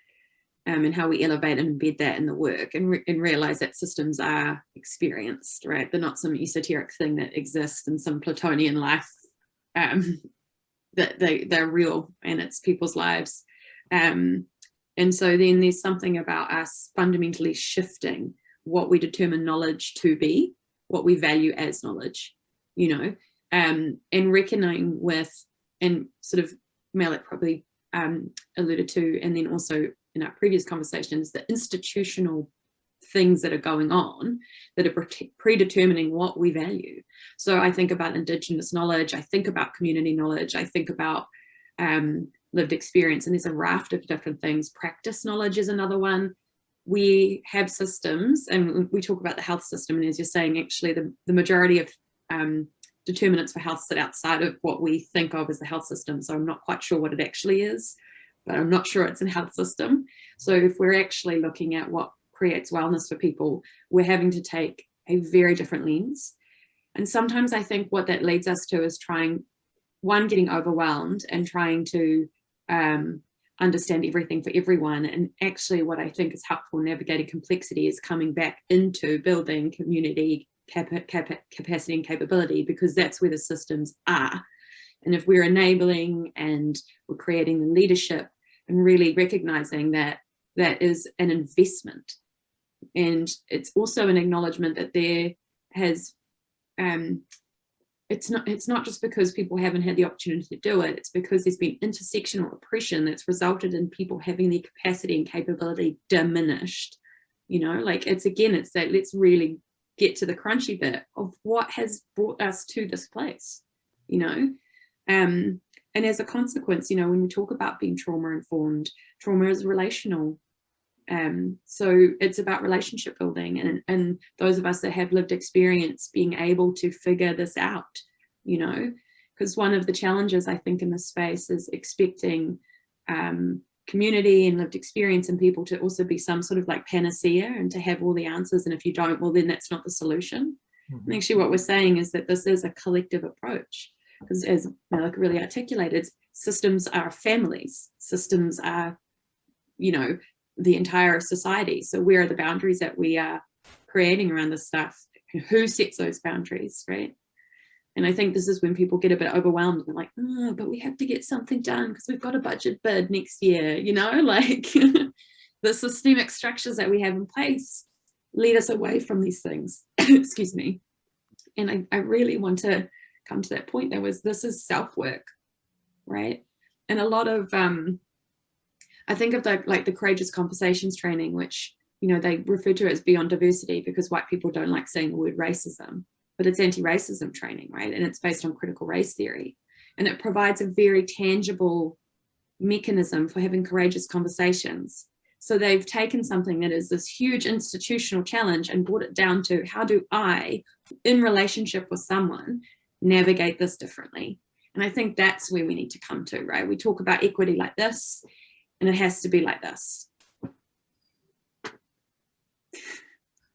and how we elevate and embed that in the work, and realize that systems are experienced, right? They're not some esoteric thing that exists in some Platonian life, that they're real, and it's people's lives. And so then there's something about us fundamentally shifting what we determine knowledge to be, what we value as knowledge, and reckoning with, and sort of Malik probably alluded to, and then also in our previous conversations, the institutional things that are going on that are predetermining what we value. So I think about Indigenous knowledge, I think about community knowledge, I think about lived experience, and there's a raft of different things. Practice knowledge is another one. We have systems, and we talk about the health system, and as you're saying, actually the majority of determinants for health sit outside of what we think of as the health system. So I'm not quite sure what it actually is, but I'm not sure it's a health system. So if we're actually looking at what creates wellness for people, we're having to take a very different lens. And sometimes I think what that leads us to is getting overwhelmed and trying to understand everything for everyone. And actually what I think is helpful in navigating complexity is coming back into building community capacity and capability, because that's where the systems are. And if we're enabling and we're creating the leadership and really recognizing that that is an investment, and it's also an acknowledgement that there has it's not just because people haven't had the opportunity to do it, it's because there's been intersectional oppression that's resulted in people having their capacity and capability diminished. You know, like it's that let's really get to the crunchy bit of what has brought us to this place, you know. And as a consequence, you know, when we talk about being trauma informed, trauma is relational. So it's about relationship building, and those of us that have lived experience being able to figure this out, you know, because one of the challenges I think in this space is expecting community and lived experience and people to also be some sort of like panacea and to have all the answers. And if you don't, well, then that's not the solution. And actually what we're saying is that this is a collective approach, because as Malik really articulated, systems are families, systems are, you know, the entire society. So where are the boundaries that we are creating around this stuff? Who sets those boundaries, right? And I think this is when people get a bit overwhelmed and like, oh, but we have to get something done because we've got a budget bid next year, you know, like the systemic structures that we have in place lead us away from these things. Excuse me. And I really want to come to that point. This is self-work, right? And a lot of, I think of the Courageous Conversations training, which, you know, they refer to it as Beyond Diversity because white people don't like saying the word racism, but it's anti-racism training, right? And it's based on critical race theory. And it provides a very tangible mechanism for having courageous conversations. So they've taken something that is this huge institutional challenge and brought it down to how do I, in relationship with someone, navigate this differently? And I think that's where we need to come to, right? We talk about equity like this, and it has to be like this.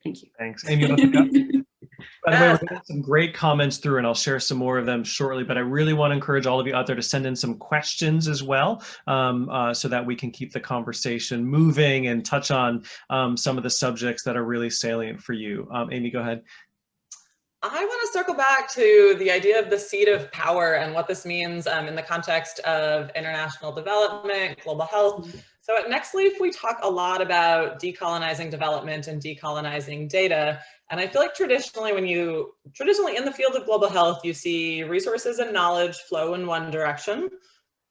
Thank you. Thanks. Amy, by the way, we're getting some great comments through, and I'll share some more of them shortly, but I really want to encourage all of you out there to send in some questions as well, so that we can keep the conversation moving and touch on some of the subjects that are really salient for you. Amy, go ahead. I want to circle back to the idea of the seat of power and what this means in the context of international development, global health. So at Nextleaf, we talk a lot about decolonizing development and decolonizing data. And I feel like traditionally in the field of global health, you see resources and knowledge flow in one direction,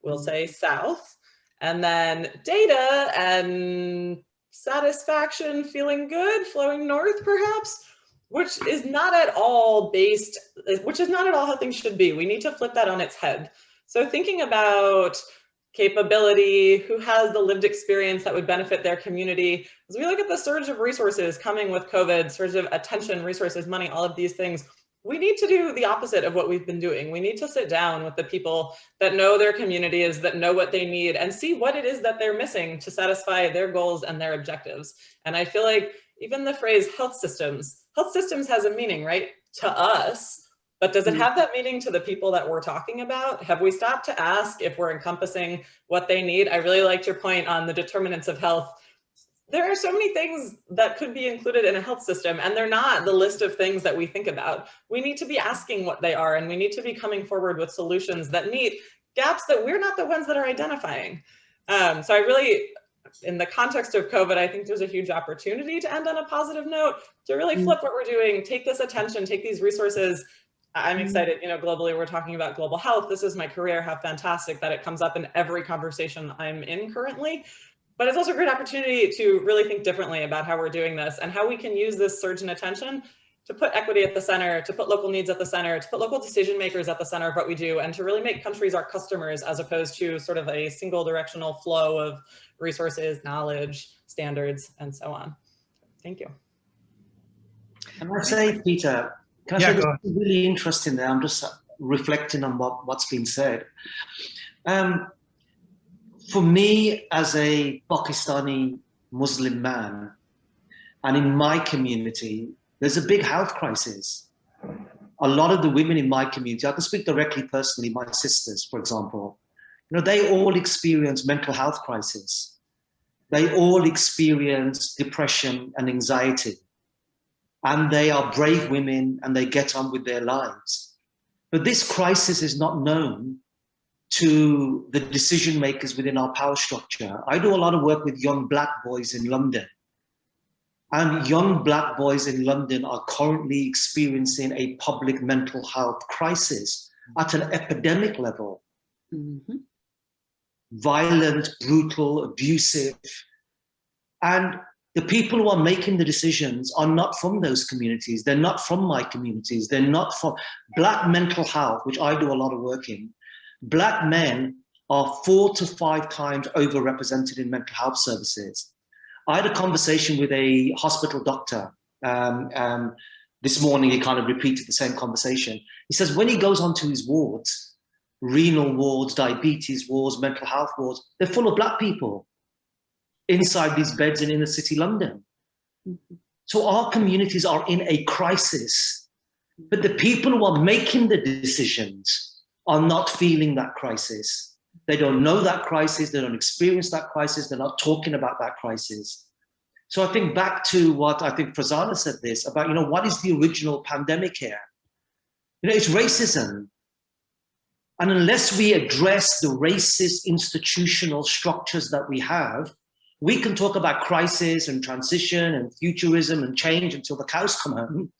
we'll say south, and then data and satisfaction, feeling good, flowing north perhaps, which is not at all how things should be. We need to flip that on its head. So thinking about capability, who has the lived experience that would benefit their community. As we look at the surge of resources coming with COVID, surge of attention, resources, money, all of these things, we need to do the opposite of what we've been doing. We need to sit down with the people that know their communities, that know what they need, and see what it is that they're missing to satisfy their goals and their objectives. And I feel like even the phrase health systems has a meaning, right? To us. But does it have that meaning to the people that we're talking about? Have we stopped to ask if we're encompassing what they need? I really liked your point on the determinants of health. There are so many things that could be included in a health system, and they're not the list of things that we think about. We need to be asking what they are, and we need to be coming forward with solutions that meet gaps that we're not the ones that are identifying. So I really, in the context of COVID, I think there's a huge opportunity to end on a positive note, to really flip what we're doing, take this attention, take these resources. I'm excited, you know, globally, we're talking about global health. This is my career, how fantastic that it comes up in every conversation I'm in currently. But it's also a great opportunity to really think differently about how we're doing this and how we can use this surge in attention to put equity at the center, to put local needs at the center, to put local decision makers at the center of what we do, and to really make countries our customers as opposed to sort of a single directional flow of resources, knowledge, standards, and so on. Thank you. Can I say, Peter, can I say this is really interesting there? I'm just reflecting on what's been said. For me, as a Pakistani Muslim man, and in my community, there's a big health crisis. A lot of the women in my community, I can speak directly personally, my sisters, for example, you know, they all experience mental health crisis. They all experience depression and anxiety. and they are brave women and they get on with their lives. But this crisis is not known to the decision makers within our power structure. I do a lot of work with young Black boys in London. And young Black boys in London are currently experiencing a public mental health crisis at an epidemic level. Mm-hmm. Violent, brutal, abusive. And the people who are making the decisions are not from those communities. They're not from my communities. They're not from Black mental health, which I do a lot of work in. Black men are 4 to 5 times overrepresented in mental health services. I had a conversation with a hospital doctor this morning. He kind of repeated the same conversation. He says when he goes onto his wards, renal wards, diabetes wards, mental health wards, they're full of Black people inside these beds in inner city London. Mm-hmm. So our communities are in a crisis, but the people who are making the decisions are not feeling that crisis. They don't know that crisis, they don't experience that crisis, they're not talking about that crisis. So I think back to what I think Farzana said this about, what is the original pandemic here? It's racism. And unless we address the racist institutional structures that we have, we can talk about crisis and transition and futurism and change until the cows come home.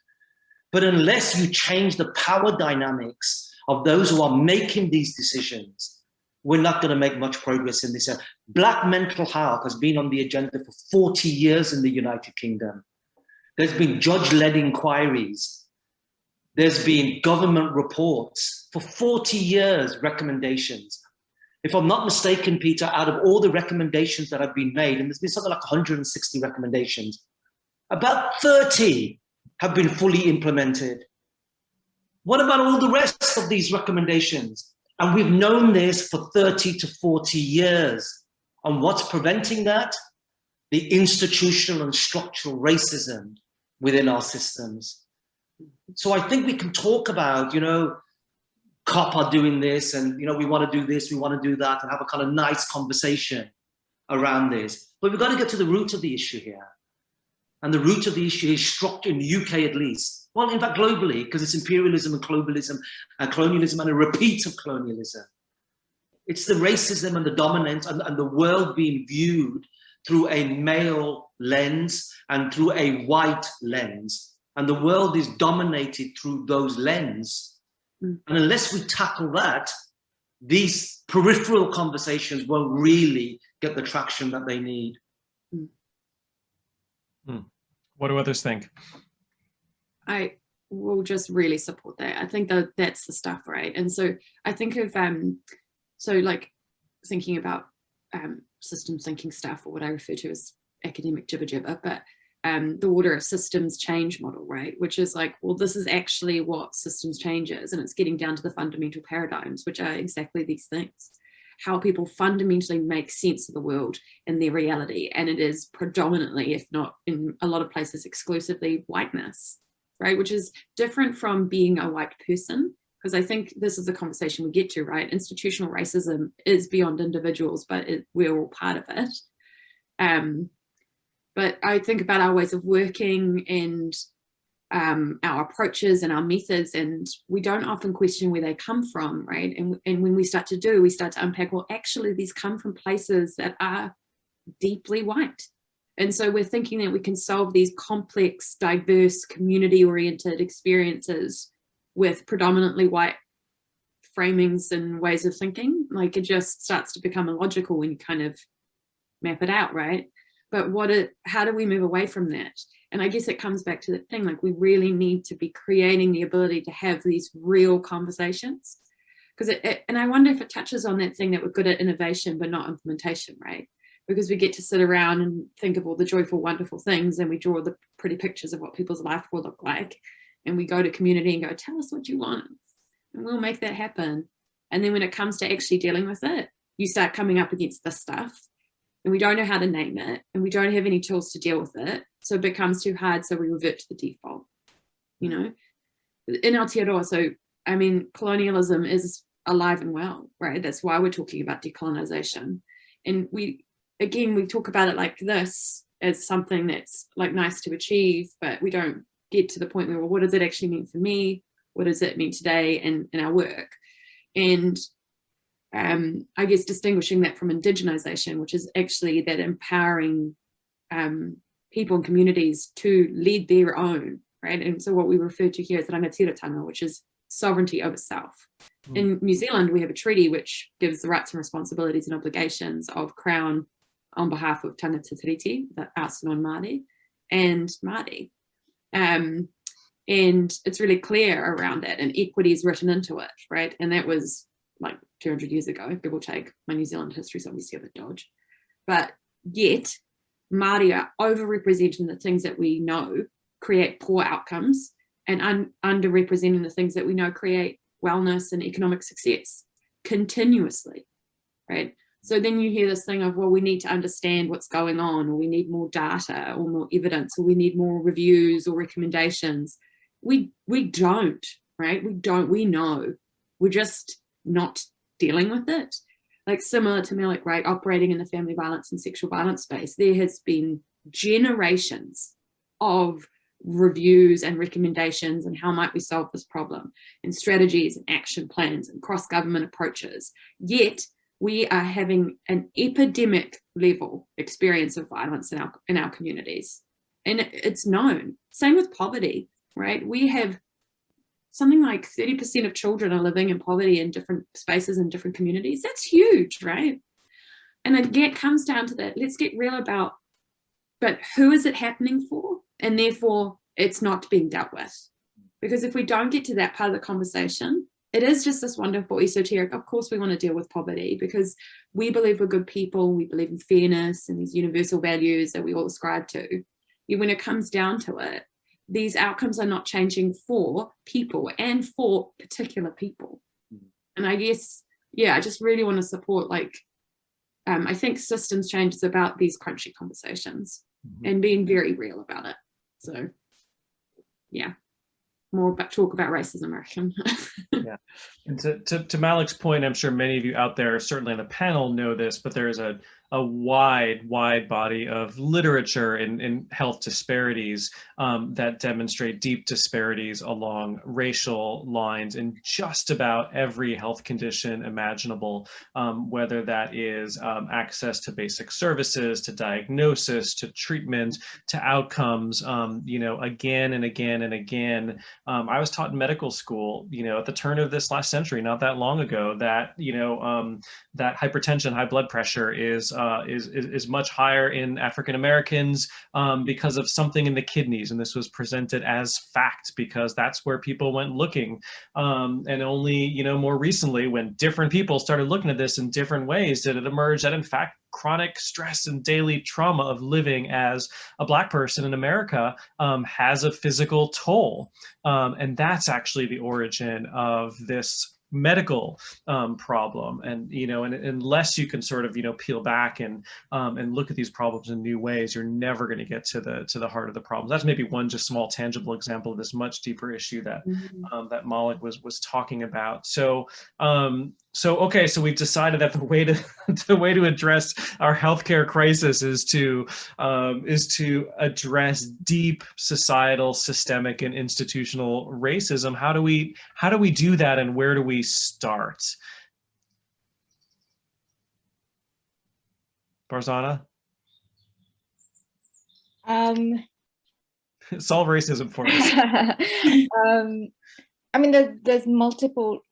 But unless you change the power dynamics of those who are making these decisions, we're not going to make much progress in this area. Black mental health has been on the agenda for 40 years in the United Kingdom. There's been judge-led inquiries. There's been government reports for 40 years, recommendations. If I'm not mistaken, Peter, out of all the recommendations that have been made, and there's been something like 160 recommendations, about 30 have been fully implemented. What about all the rest of these recommendations? And we've known this for 30 to 40 years. And what's preventing that? The institutional and structural racism within our systems. So I think we can talk about, COP are doing this, and we want to do this, we want to do that, and have a kind of nice conversation around this. But we've got to get to the root of the issue here. And the root of the issue is structured in the UK at least. Well, in fact, globally, because it's imperialism and globalism and colonialism and a repeat of colonialism. It's the racism and the dominance and the world being viewed through a male lens and through a white lens. And the world is dominated through those lenses. And unless we tackle that, these peripheral conversations won't really get the traction that they need. What do others think? I will just really support that. I think that that's the stuff, right? And so I think of, thinking about systems thinking stuff, or what I refer to as academic jibber jibber, but the order of systems change model, right? Which is like, well, this is actually what systems change is, and it's getting down to the fundamental paradigms, which are exactly these things. How people fundamentally make sense of the world and their reality. And it is predominantly, if not in a lot of places exclusively, whiteness, right? Which is different from being a white person, because I think this is the conversation we get to, right? Institutional racism is beyond individuals, but we're all part of it. But I think about our ways of working and our approaches and our methods, and we don't often question where they come from, right? And when we start to unpack, well, actually these come from places that are deeply white. And so we're thinking that we can solve these complex, diverse, community-oriented experiences with predominantly white framings and ways of thinking. Like, it just starts to become illogical when you kind of map it out, right? But how do we move away from that? And I guess it comes back to the thing, like, we really need to be creating the ability to have these real conversations. Because and I wonder if it touches on that thing that we're good at innovation, but not implementation, right? Because we get to sit around and think of all the joyful, wonderful things, and we draw the pretty pictures of what people's life will look like. And we go to community and go, tell us what you want, and we'll make that happen. And then when it comes to actually dealing with it, you start coming up against this stuff, and we don't know how to name it, and we don't have any tools to deal with it. So it becomes too hard, so we revert to the default, In Aotearoa, so, I mean, colonialism is alive and well, right? That's why we're talking about decolonization. And we talk about it like this as something that's like nice to achieve, but we don't get to the point where, well, what does it actually mean for me? What does it mean today in our work? And I guess distinguishing that from indigenization, which is actually that empowering people and communities to lead their own, right? And so what we refer to here is rangatiratanga, which is sovereignty over self. In New Zealand, we have a treaty which gives the rights and responsibilities and obligations of Crown on behalf of tangata tiriti, the us non-Māori, and Māori. And it's really clear around that, and equity is written into it, right? And that was like 200 years ago, give or take. My New Zealand history is obviously a bit dodge. But yet, Māori are overrepresenting the things that we know create poor outcomes, and underrepresenting the things that we know create wellness and economic success continuously, right? So then you hear this thing of, well, we need to understand what's going on, or we need more data or more evidence, or we need more reviews or recommendations. We don't, right? We know. We're just not dealing with it. Like similar to Malik, right? Operating in the family violence and sexual violence space, there has been generations of reviews and recommendations and how might we solve this problem, and strategies and action plans and cross-government approaches. Yet we are having an epidemic level experience of violence in our communities, and it's known. Same with poverty, right? We have something like 30% of children are living in poverty in different spaces and different communities. That's huge, right? And again, it comes down to that. Let's get real about, but who is it happening for? And therefore, it's not being dealt with. Because if we don't get to that part of the conversation, it is just this wonderful esoteric, of course we want to deal with poverty because we believe we're good people, we believe in fairness and these universal values that we all ascribe to. Yet when it comes down to it, these outcomes are not changing for people and for particular people. And I guess, yeah, I just really want to support, like, I think systems change is about these crunchy conversations and being very real about it. So, yeah, more about talk about racism, I reckon. Yeah, and to Malik's point, I'm sure many of you out there, certainly on the panel, know this, but there is a wide body of literature in health disparities that demonstrate deep disparities along racial lines in just about every health condition imaginable, whether that is access to basic services, to diagnosis, to treatment, to outcomes, you know, again and again and again. I was taught in medical school, you know, at the turn of this last century, not that long ago, that, you know, that hypertension, high blood pressure is much higher in African Americans because of something in the kidneys, and this was presented as fact because that's where people went looking. And only, you know, more recently, when different people started looking at this in different ways, did it emerge that in fact chronic stress and daily trauma of living as a Black person in America has a physical toll, and that's actually the origin of this medical problem. And, you know, and unless you can sort of, you know, peel back and look at these problems in new ways, you're never going to get to the heart of the problem. That's maybe one just small tangible example of this much deeper issue that that Malik was talking about. So okay, so we've decided that the way to address our healthcare crisis is to address deep societal, systemic, and institutional racism. How do we do that, and where do we start? Farzana? Solve racism for us. I mean, there's multiple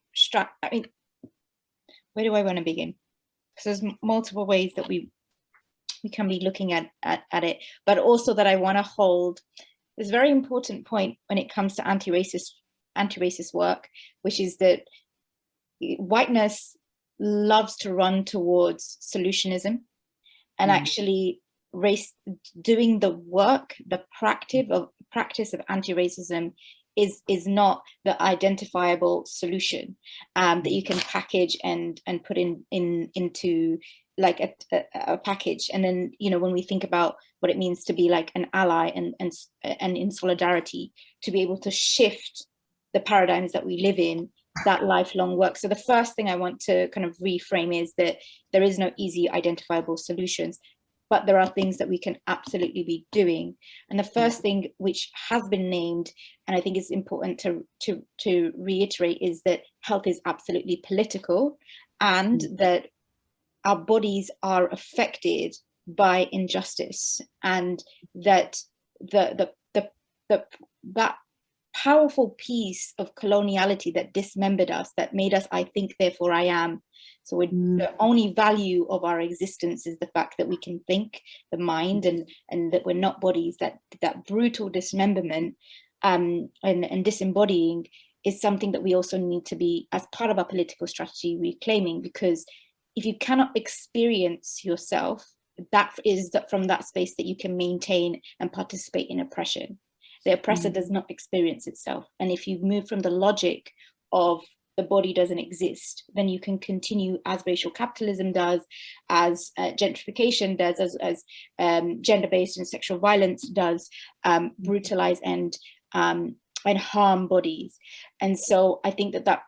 where do I want to begin? Because there's multiple ways that we can be looking at it, but also that I want to hold this very important point when it comes to anti-racist work, which is that whiteness loves to run towards solutionism, and actually doing the work, the practice of anti-racism is not the identifiable solution that you can package and put into like a package. And then, you know, when we think about what it means to be like an ally and in solidarity, to be able to shift the paradigms that we live in, that lifelong work. So the first thing I want to kind of reframe is that there is no easy identifiable solutions. but there are things that we can absolutely be doing. And the first thing, which has been named, and I think it's important to reiterate, is that health is absolutely political, and that our bodies are affected by injustice, and that that powerful piece of coloniality that dismembered us, that made us I think, therefore I am. So the only value of our existence is the fact that we can think, the mind, and that we're not bodies. That brutal dismemberment and disembodying is something that we also need to be, as part of our political strategy, reclaiming, because if you cannot experience yourself, that is from that space that you can maintain and participate in oppression. The oppressor does not experience itself. And if you move from the logic of the body doesn't exist, then you can continue, as racial capitalism does, as gentrification does, as gender-based and sexual violence does, brutalize and harm bodies. And so I think that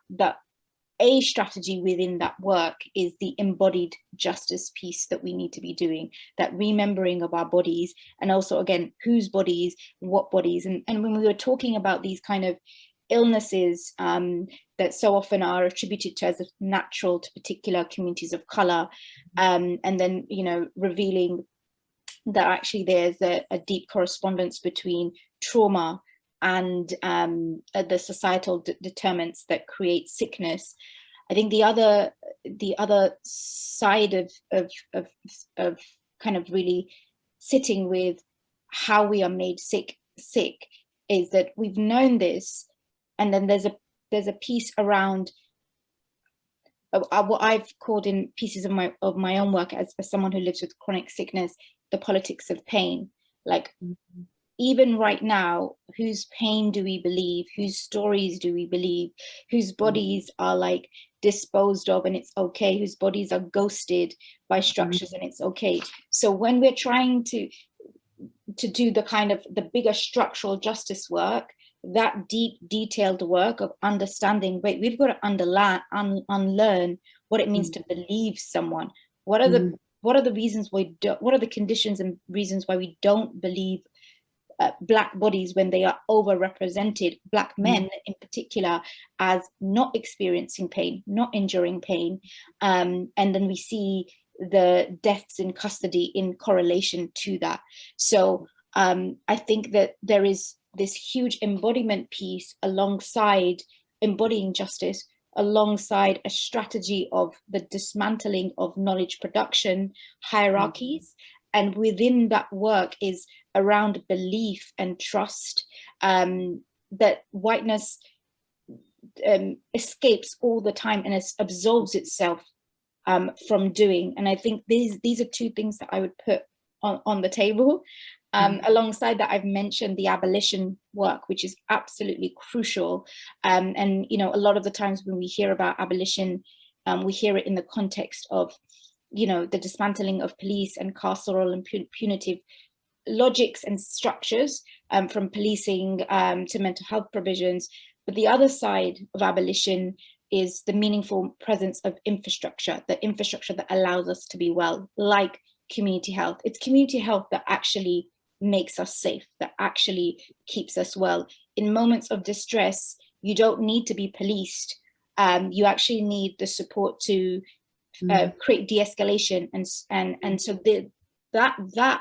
a strategy within that work is the embodied justice piece that we need to be doing, that remembering of our bodies, and also, again, whose bodies, what bodies. And when we were talking about these kind of illnesses that so often are attributed to as natural to particular communities of color, and then, you know, revealing that actually there's a deep correspondence between trauma and the societal determinants that create sickness. I think the other side of kind of really sitting with how we are made sick is that we've known this, and then there's a piece around what I've called in pieces of my own work as someone who lives with chronic sickness, the politics of pain. Like, even right now, whose pain do we believe? Whose stories do we believe? Whose bodies are like disposed of and it's okay? Whose bodies are ghosted by structures and it's okay? So when we're trying to do the kind of the bigger structural justice work, that deep, detailed work of understanding, wait, we've got to unlearn what it means to believe someone. What are the reasons why? What are the conditions and reasons why we don't believe Black bodies when they are overrepresented, Black men in particular, as not experiencing pain, not enduring pain, and then we see the deaths in custody in correlation to that. So I think that there is this huge embodiment piece alongside embodying justice, alongside a strategy of the dismantling of knowledge production hierarchies. And within that work is around belief and trust, that whiteness escapes all the time and absolves itself from doing. And I think these are two things that I would put on the table. Alongside that, I've mentioned the abolition work, which is absolutely crucial. And you know, a lot of the times when we hear about abolition, we hear it in the context of, you know, the dismantling of police and carceral and punitive logics and structures, from policing to mental health provisions. But the other side of abolition is the meaningful presence of infrastructure, the infrastructure that allows us to be well, like community health. It's community health that actually makes us safe, that actually keeps us well. In moments of distress, you don't need to be policed. You actually need the support to create de-escalation, and so that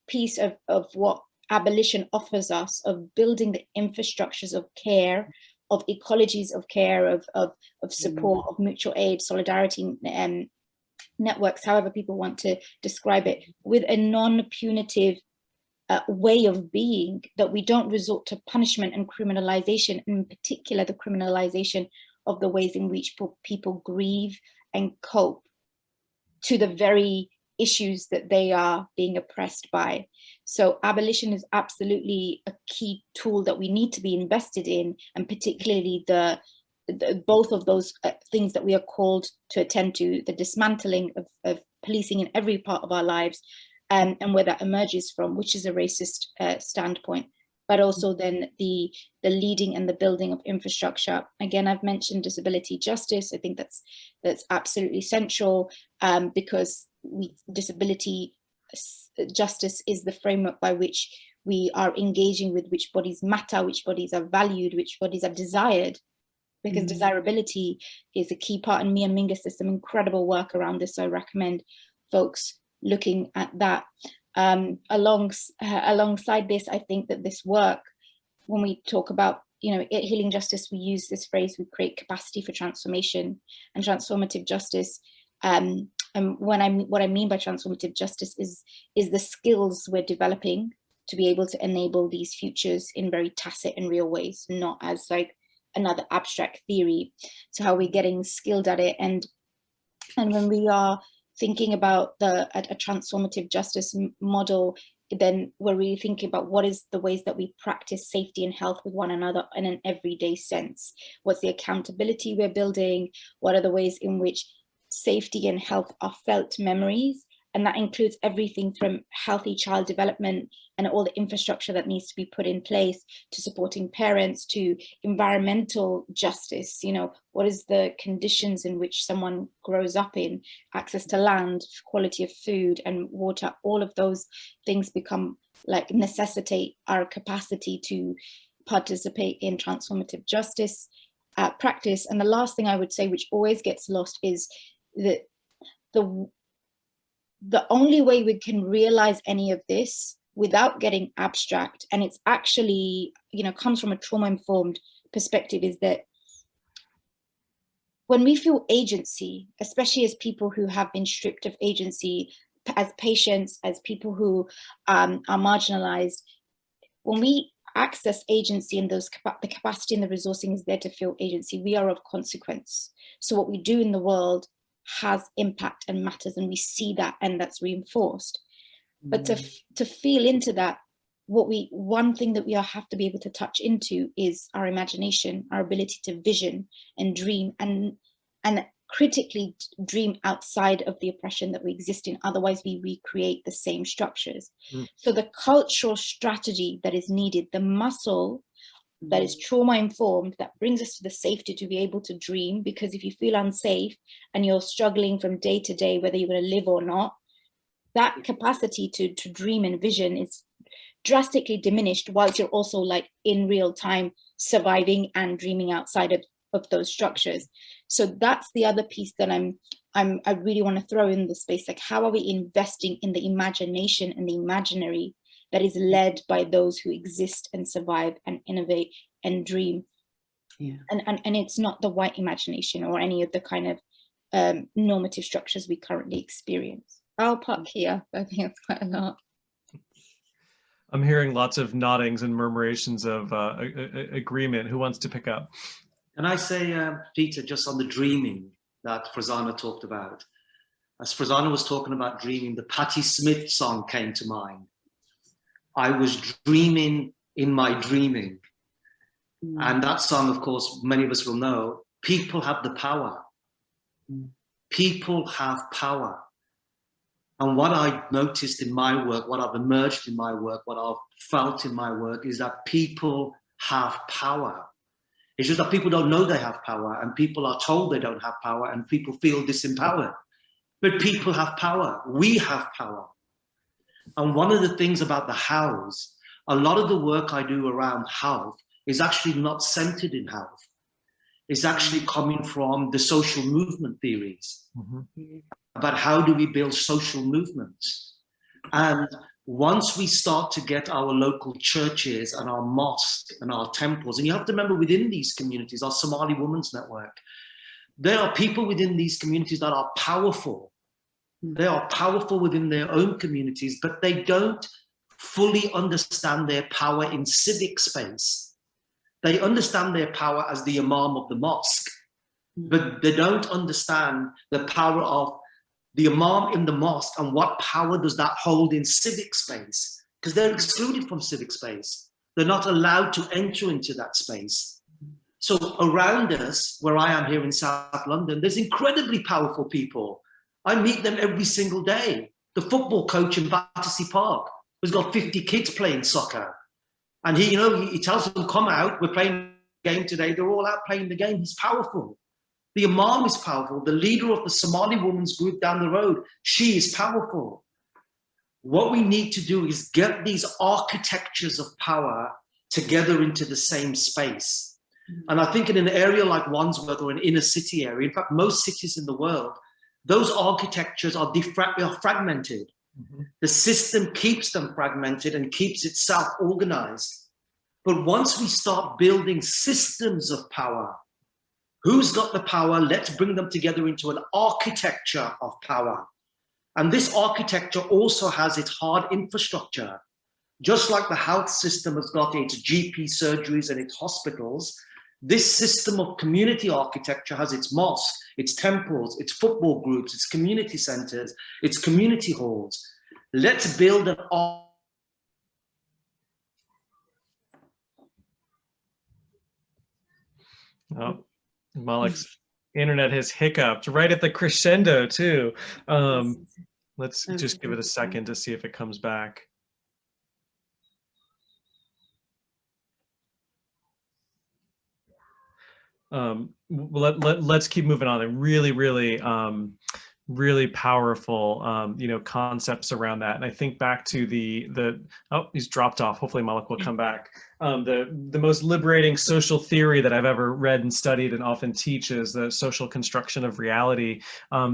piece of what abolition offers us, of building the infrastructures of care, of ecologies of care, of support, of mutual aid, solidarity networks, however people want to describe it, with a non-punitive way of being, that we don't resort to punishment and criminalization, in particular the criminalization of the ways in which people grieve and cope to the very issues that they are being oppressed by. So abolition is absolutely a key tool that we need to be invested in, and particularly the both of those things that we are called to attend to, the dismantling of policing in every part of our lives, and where that emerges from, which is a racist standpoint, but also then the leading and the building of infrastructure. Again, I've mentioned disability justice. I think that's absolutely central, because disability justice is the framework by which we are engaging with which bodies matter, which bodies are valued, which bodies are desired, because desirability is a key part. And Mia Mingus does some incredible work around this, so I recommend folks looking at that. Alongside this, I think that this work, when we talk about healing justice, we use this phrase, we create capacity for transformation and transformative justice. And what I mean by transformative justice is the skills we're developing to be able to enable these futures in very tacit and real ways, not as like another abstract theory. So how we're getting skilled at it, and when we are thinking about a transformative justice model, then we're really thinking about what is the ways that we practice safety and health with one another in an everyday sense. What's the accountability we're building? What are the ways in which safety and health are felt memories? And that includes everything from healthy child development and all the infrastructure that needs to be put in place, to supporting parents, to environmental justice. What is the conditions in which someone grows up in, access to land, quality of food and water, all of those things become necessitate our capacity to participate in transformative justice practice. And the last thing I would say, which always gets lost, is that the only way we can realize any of this without getting abstract, and it's actually, comes from a trauma-informed perspective, is that when we feel agency, especially as people who have been stripped of agency, as patients, as people who are marginalized, when we access agency and the capacity and the resourcing is there to feel agency, we are of consequence. So what we do in the world has impact and matters, and we see that, and that's reinforced. But to feel into that, one thing that we have to be able to touch into is our imagination, our ability to vision and dream, and critically dream outside of the oppression that we exist in. Otherwise we recreate the same structures. So the cultural strategy that is needed, the muscle that is trauma informed, that brings us to the safety to be able to dream, because if you feel unsafe and you're struggling from day to day, whether you're going to live or not, that capacity to dream and vision is drastically diminished, whilst you're also in real time surviving and dreaming outside of those structures. So that's the other piece that I really want to throw in the space. How are we investing in the imagination and the imaginary that is led by those who exist and survive and innovate and dream? And it's not the white imagination or any of the kind of normative structures we currently experience. I'll park here. I think that's quite a lot. I'm hearing lots of noddings and murmurations of agreement. Who wants to pick up? Can I say, Peter, just on the dreaming that Farzana talked about? As Farzana was talking about dreaming, the Patti Smith song came to mind. I was dreaming in my dreaming. And that song, of course, many of us will know, people have the power. People have power. And what I noticed in my work, what I've emerged in my work, what I've felt in my work is that people have power. It's just that people don't know they have power, and people are told they don't have power, and people feel disempowered. But people have power. We have power. And one of the things about the house, a lot of the work I do around health is actually not centered in health. It's actually coming from the social movement theories about how do we build social movements. And once we start to get our local churches and our mosques and our temples, and you have to remember within these communities, our Somali Women's Network, there are people within these communities that are powerful. They are powerful within their own communities, but they don't fully understand their power in civic space. They understand their power as the imam of the mosque, but they don't understand the power of the imam in the mosque and what power does that hold in civic space, because they're excluded from civic space. They're not allowed to enter into that space. So around us, where I am here in South London, there's incredibly powerful people. I meet them every single day. The football coach in Battersea Park who's got 50 kids playing soccer. And he tells them, come out, we're playing a game today. They're all out playing the game. He's powerful. The imam is powerful. The leader of the Somali women's group down the road, she is powerful. What we need to do is get these architectures of power together into the same space. And I think in an area like Wandsworth or an inner city area, in fact, most cities in the world, those architectures are fragmented. The system keeps them fragmented and keeps itself organized. But once we start building systems of power, who's got the power? Let's bring them together into an architecture of power. And this architecture also has its hard infrastructure. Just like the health system has got its GP surgeries and its hospitals, this system of community architecture has its mosques, its temples, its football groups, its community centers, its community halls. Let's build an Oh, Malik's internet has hiccuped right at the crescendo too. Let's just give it a second to see if it comes back. Let's keep moving on. And really powerful, concepts around that. And I think back to oh, he's dropped off. Hopefully Malik will come back. The most liberating social theory that I've ever read and studied and often teach is the social construction of reality.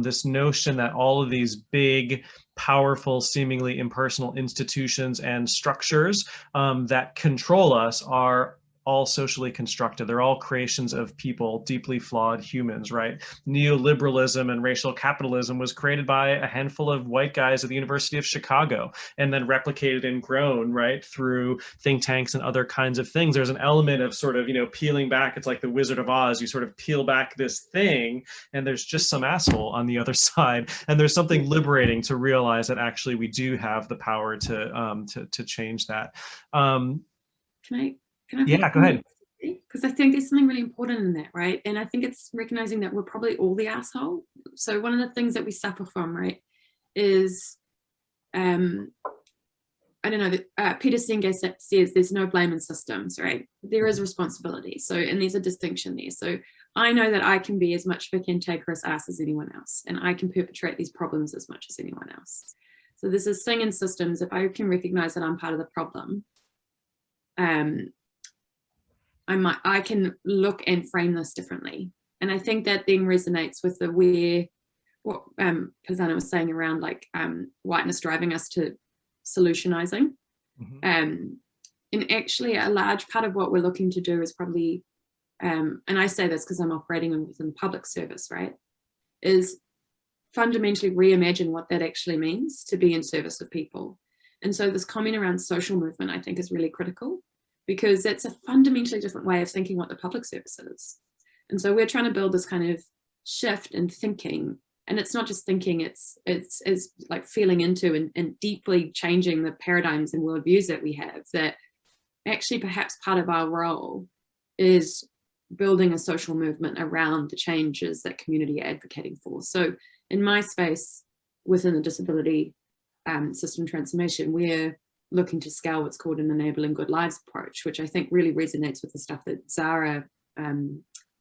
This notion that all of these big, powerful, seemingly impersonal institutions and structures that control us are all socially constructed. They're all creations of people, deeply flawed humans, right? Neoliberalism and racial capitalism was created by a handful of white guys at the University of Chicago and then replicated and grown, right, through think tanks and other kinds of things. There's an element of sort of, peeling back. It's like the Wizard of Oz. You sort of peel back this thing and there's just some asshole on the other side. And there's something liberating to realize that actually we do have the power to change that. Can I yeah, go ahead. Because I think there's something really important in that, right? And I think it's recognizing that we're probably all the asshole. So one of the things that we suffer from, right, is, I don't know, Peter Senge says there's no blame in systems, right? There is responsibility. So, and there's a distinction there. So I know that I can be as much of a cantankerous ass as anyone else, and I can perpetrate these problems as much as anyone else. So there's this thing in systems, if I can recognize that I'm part of the problem, I can look and frame this differently. And I think that then resonates with what Pisana was saying around like whiteness driving us to solutionizing. And actually a large part of what we're looking to do is probably, and I say this because I'm operating within the public service, right, is fundamentally reimagine what that actually means to be in service of people. And so this comment around social movement, I think, is really critical, because it's a fundamentally different way of thinking what the public service is. And so we're trying to build this kind of shift in thinking, and it's not just thinking, it's like feeling into and deeply changing the paradigms and worldviews that we have, that actually perhaps part of our role is building a social movement around the changes that community are advocating for. So in my space within the disability system transformation, we're looking to scale what's called an enabling good lives approach, which I think really resonates with the stuff that Zara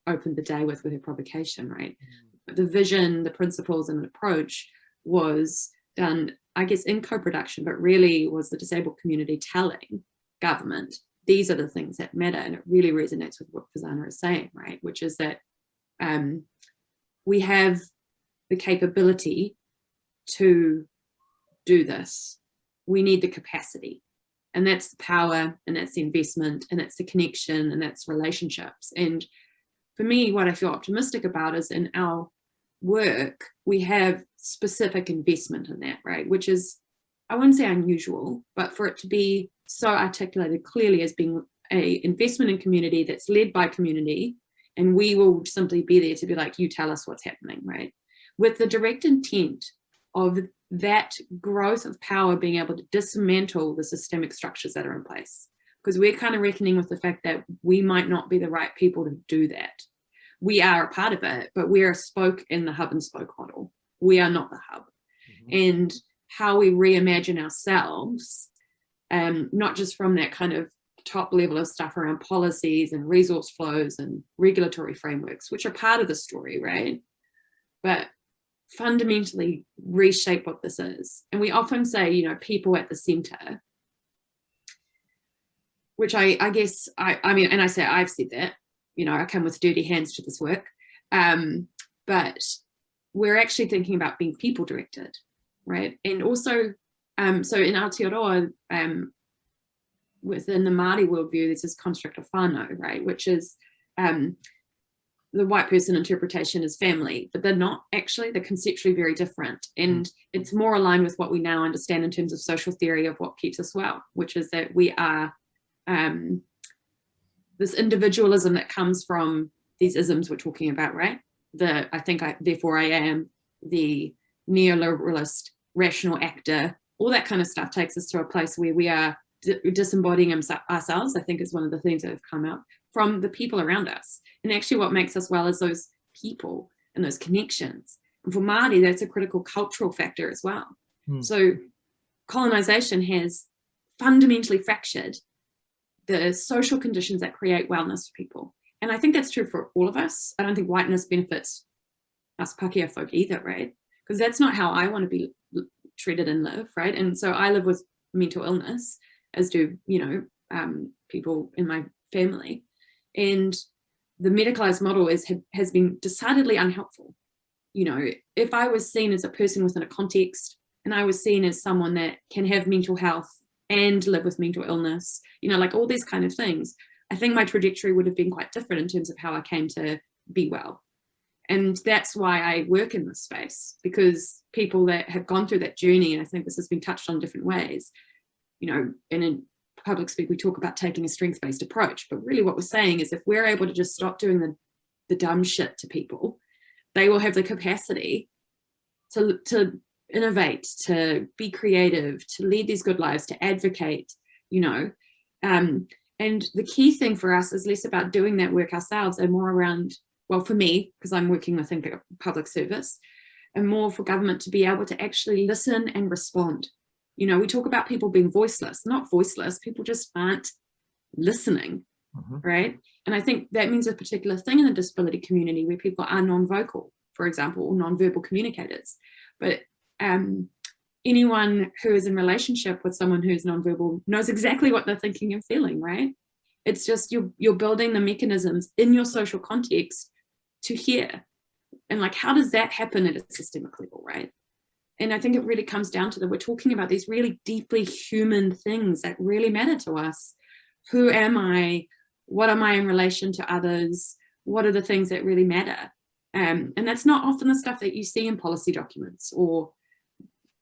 opened the day with her provocation, right? The vision, the principles and the approach was done, I guess, in co-production, but really was the disabled community telling government, these are the things that matter. And it really resonates with what Pisana is saying, right? Which is that we have the capability to do this. We need the capacity, and that's the power, and that's the investment, and that's the connection, and that's relationships. And for me, what I feel optimistic about is in our work, we have specific investment in that, right? Which is, I wouldn't say unusual, but for it to be so articulated clearly as being a investment in community that's led by community, and we will simply be there to be like, you tell us what's happening, right? With the direct intent of that growth of power being able to dismantle the systemic structures that are in place. Because we're kind of reckoning with the fact that we might not be the right people to do that. We are a part of it, but we're a spoke in the hub and spoke model. We are not the hub. And how we reimagine ourselves, not just from that kind of top level of stuff around policies and resource flows and regulatory frameworks, which are part of the story, right? But fundamentally reshape what this is. And we often say, you know, people at the center, which I guess, I mean, and I say I've said that, you know, I come with dirty hands to this work, but we're actually thinking about being people directed, right? And also, so in Aotearoa, within the Māori worldview, there's this construct of whānau, right? Which is the white person interpretation is family, but they're not actually, they're conceptually very different. And it's more aligned with what we now understand in terms of social theory of what keeps us well, which is that we are this individualism that comes from these isms we're talking about, right? I think therefore I am, the neoliberalist rational actor, all that kind of stuff takes us to a place where we are disembodying ourselves, I think is one of the things that have come out from the people around us. And actually what makes us well is those people and those connections. And for Māori, that's a critical cultural factor as well. So colonization has fundamentally fractured the social conditions that create wellness for people. And I think that's true for all of us. I don't think whiteness benefits us Pākehā folk either, right? Because that's not how I want to be treated and live, right? And so I live with mental illness, as do, you know, people in my family. And the medicalized model has been decidedly unhelpful. You know, if I was seen as a person within a context, and I was seen as someone that can have mental health and live with mental illness, you know, like all these kind of things, I think my trajectory would have been quite different in terms of how I came to be well. And that's why I work in this space, because people that have gone through that journey, and I think this has been touched on different ways, you know, and in public speak, we talk about taking a strengths-based approach, but really what we're saying is if we're able to just stop doing the dumb shit to people, they will have the capacity to innovate, to be creative, to lead these good lives, to advocate, you know. And the key thing for us is less about doing that work ourselves and more around, well, for me, because I'm working within public service, and more for government to be able to actually listen and respond. You know, we talk about people being voiceless, not voiceless, people just aren't listening, right? And I think that means a particular thing in the disability community where people are non-vocal, for example, or non-verbal communicators. But anyone who is in relationship with someone who's non-verbal knows exactly what they're thinking and feeling, right? It's just you're building the mechanisms in your social context to hear. And like, how does that happen at a systemic level, right? And I think it really comes down to that we're talking about these really deeply human things that really matter to us. Who am I? What am I in relation to others? What are the things that really matter? And that's not often the stuff that you see in policy documents or,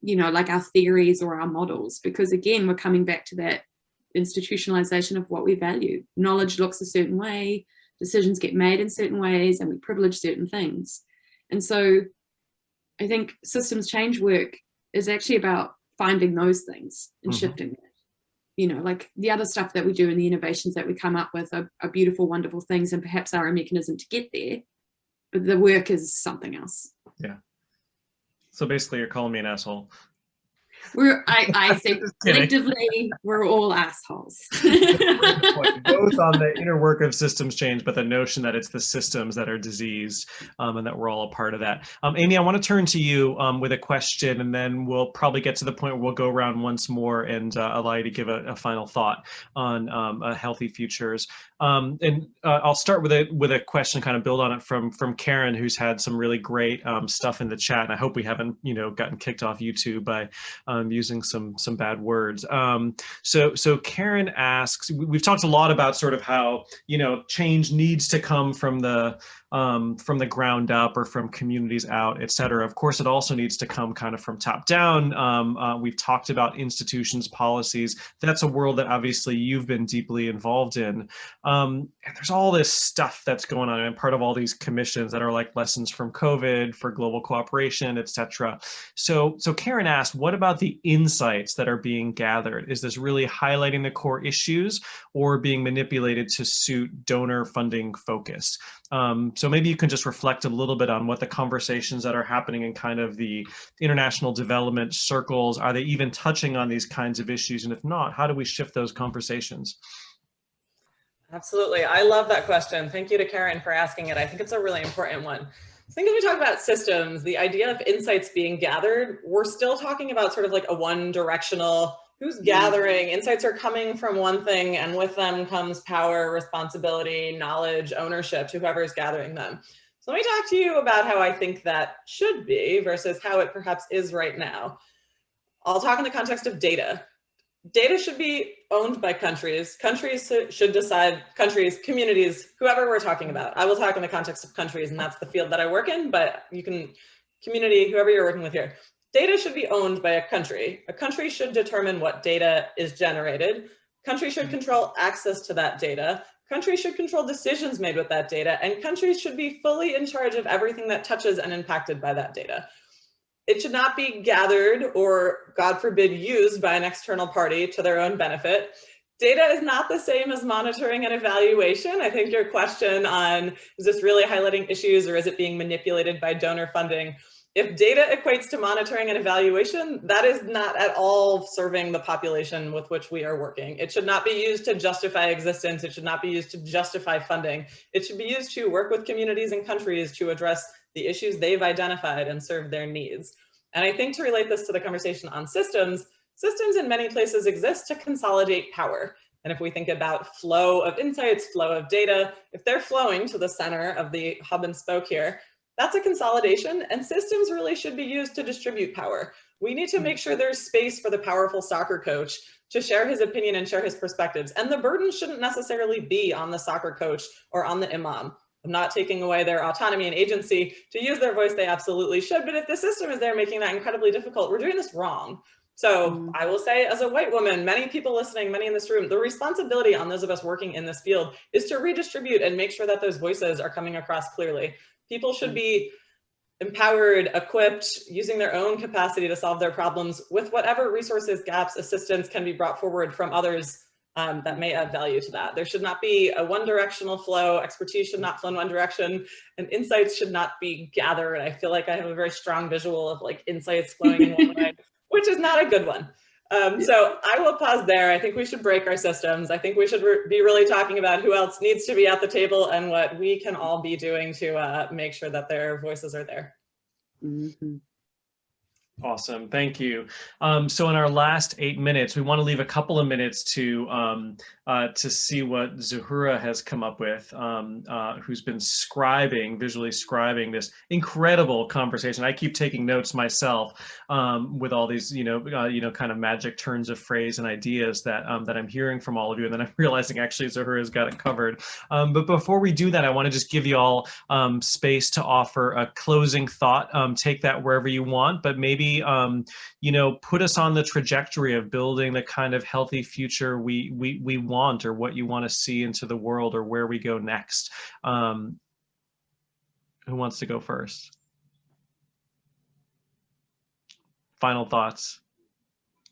you know, like our theories or our models, because again, we're coming back to that institutionalization of what we value. Knowledge looks a certain way, decisions get made in certain ways, and we privilege certain things. And so I think systems change work is actually about finding those things and shifting it. You know, like the other stuff that we do and the innovations that we come up with are beautiful, wonderful things, and perhaps are a mechanism to get there, but the work is something else. Yeah. So basically you're calling me an asshole. I think collectively we're all assholes. Both on the inner work of systems change, but the notion that it's the systems that are diseased, and that we're all a part of that. Amy, I want to turn to you with a question, and then we'll probably get to the point where we'll go around once more and allow you to give a final thought on healthy futures. And I'll start with a question, kind of build on it from Karen, who's had some really great stuff in the chat, and I hope we haven't, you know, gotten kicked off YouTube by using some bad words. So Karen asks, we've talked a lot about sort of how, you know, change needs to come from the ground up or from communities out, et cetera. Of course, it also needs to come kind of from top down. We've talked about institutions, policies. That's a world that obviously you've been deeply involved in. And there's all this stuff that's going on, and part of all these commissions that are like lessons from COVID for global cooperation, et cetera. So Karen asked, what about the insights that are being gathered? Is this really highlighting the core issues or being manipulated to suit donor funding focus? So maybe you can just reflect a little bit on what the conversations that are happening in kind of the international development circles, are they even touching on these kinds of issues? And if not, how do we shift those conversations? Absolutely. I love that question. Thank you to Karen for asking it. I think it's a really important one. I think as we talk about systems, the idea of insights being gathered, we're still talking about sort of like a one-directional, who's gathering, insights are coming from one thing, and with them comes power, responsibility, knowledge, ownership to whoever is gathering them. So let me talk to you about how I think that should be versus how it perhaps is right now. I'll talk in the context of data. Data should be owned by countries. Countries should decide, countries, communities, whoever we're talking about. I will talk in the context of countries, and that's the field that I work in, but you can, community, whoever you're working with here. Data should be owned by a country. A country should determine what data is generated. Countries should control access to that data. Countries should control decisions made with that data, and countries should be fully in charge of everything that touches and impacted by that data. It should not be gathered or, God forbid, used by an external party to their own benefit. Data is not the same as monitoring and evaluation. I think your question on, is this really highlighting issues or is it being manipulated by donor funding? If data equates to monitoring and evaluation, that is not at all serving the population with which we are working. It should not be used to justify existence. It should not be used to justify funding. It should be used to work with communities and countries to address the issues they've identified and serve their needs. And I think to relate this to the conversation on systems, systems in many places exist to consolidate power. And if we think about flow of insights, flow of data, if they're flowing to the center of the hub and spoke here, that's a consolidation, and systems really should be used to distribute power. We need to make sure there's space for the powerful soccer coach to share his opinion and share his perspectives. And the burden shouldn't necessarily be on the soccer coach or on the imam. I'm not taking away their autonomy and agency to use their voice, they absolutely should. But if the system is there making that incredibly difficult, we're doing this wrong. So I will say, as a white woman, many people listening, many in this room, the responsibility on those of us working in this field is to redistribute and make sure that those voices are coming across clearly. People should be empowered, equipped, using their own capacity to solve their problems with whatever resources, gaps, assistance can be brought forward from others that may add value to that. There should not be a one-directional flow. Expertise should not flow in one direction, and insights should not be gathered. I feel like I have a very strong visual of like insights flowing in one way, which is not a good one. So I will pause there. I think we should break our systems. I think we should be really talking about who else needs to be at the table and what we can all be doing to make sure that their voices are there. Mm-hmm. Awesome, thank you. So in our last 8 minutes, we want to leave a couple of minutes to see what Zuhura has come up with, who's been visually scribing this incredible conversation. I keep taking notes myself with all these, kind of magic turns of phrase and ideas that that I'm hearing from all of you, and then I'm realizing actually Zuhura's got it covered. But before we do that, I want to just give you all space to offer a closing thought. Take that wherever you want, but maybe put us on the trajectory of building the kind of healthy future we want, or what you want to see into the world, or where we go next. Who wants to go first? Final thoughts.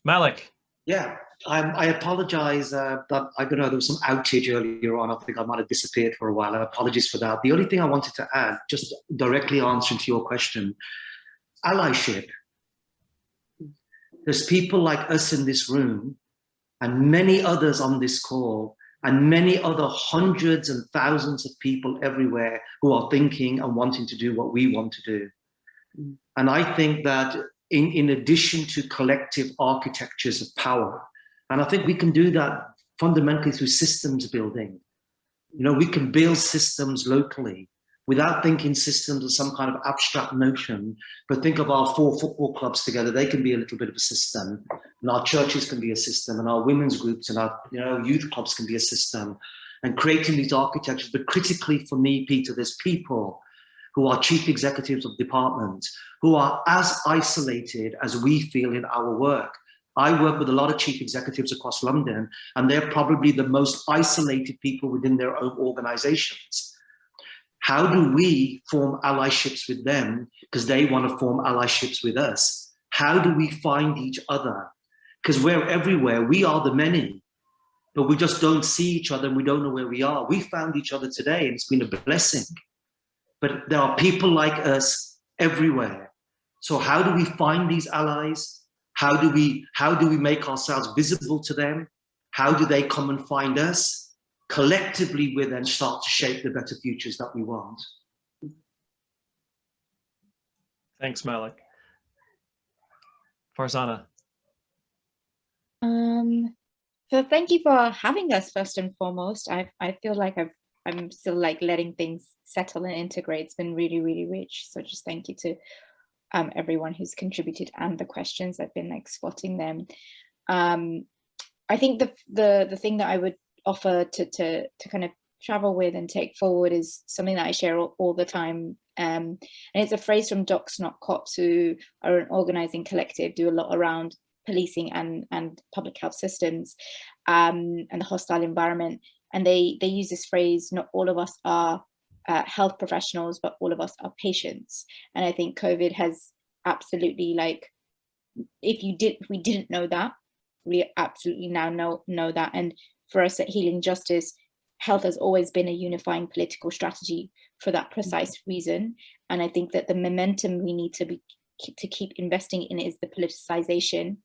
Malik. Yeah, I apologize that there was some outage earlier on. I think I might have disappeared for a while. Apologies for that. The only thing I wanted to add, just directly answering to your question, allyship. There's people like us in this room and many others on this call and many other hundreds and thousands of people everywhere who are thinking and wanting to do what we want to do. And I think that in addition to collective architectures of power, and I think we can do that fundamentally through systems building. We can build systems locally without thinking systems as some kind of abstract notion, but think of our 4 football clubs together. They can be a little bit of a system, and our churches can be a system, and our women's groups and our youth clubs can be a system, and creating these architectures. But critically for me, Peter, there's people who are chief executives of departments who are as isolated as we feel in our work. I work with a lot of chief executives across London, and they're probably the most isolated people within their own organizations. How do we form allyships with them because they want to form allyships with us? How do we find each other? Because we're everywhere. We are the many, but we just don't see each other and we don't know where we are. We found each other today and it's been a blessing. But there are people like us everywhere. So how do we find these allies? How do we make ourselves visible to them? How do they come and find us? Collectively, we then start to shape the better futures that we want. Thanks, Malik. Farzana. So thank you for having us first and foremost. I feel like I'm still like letting things settle and integrate. It's been really, really rich. So just thank you to everyone who's contributed and the questions. I've been like spotting them. I think the thing that I would offer to kind of travel with and take forward is something that I share all the time. And it's a phrase from Docs Not Cops, who are an organizing collective, do a lot around policing and public health systems and the hostile environment. And they use this phrase, not all of us are health professionals, but all of us are patients. And I think COVID has absolutely, like, if we didn't know that, we absolutely now know that. And for us at Healing Justice, health has always been a unifying political strategy for that precise reason. And I think that the momentum we need to keep investing in is the politicization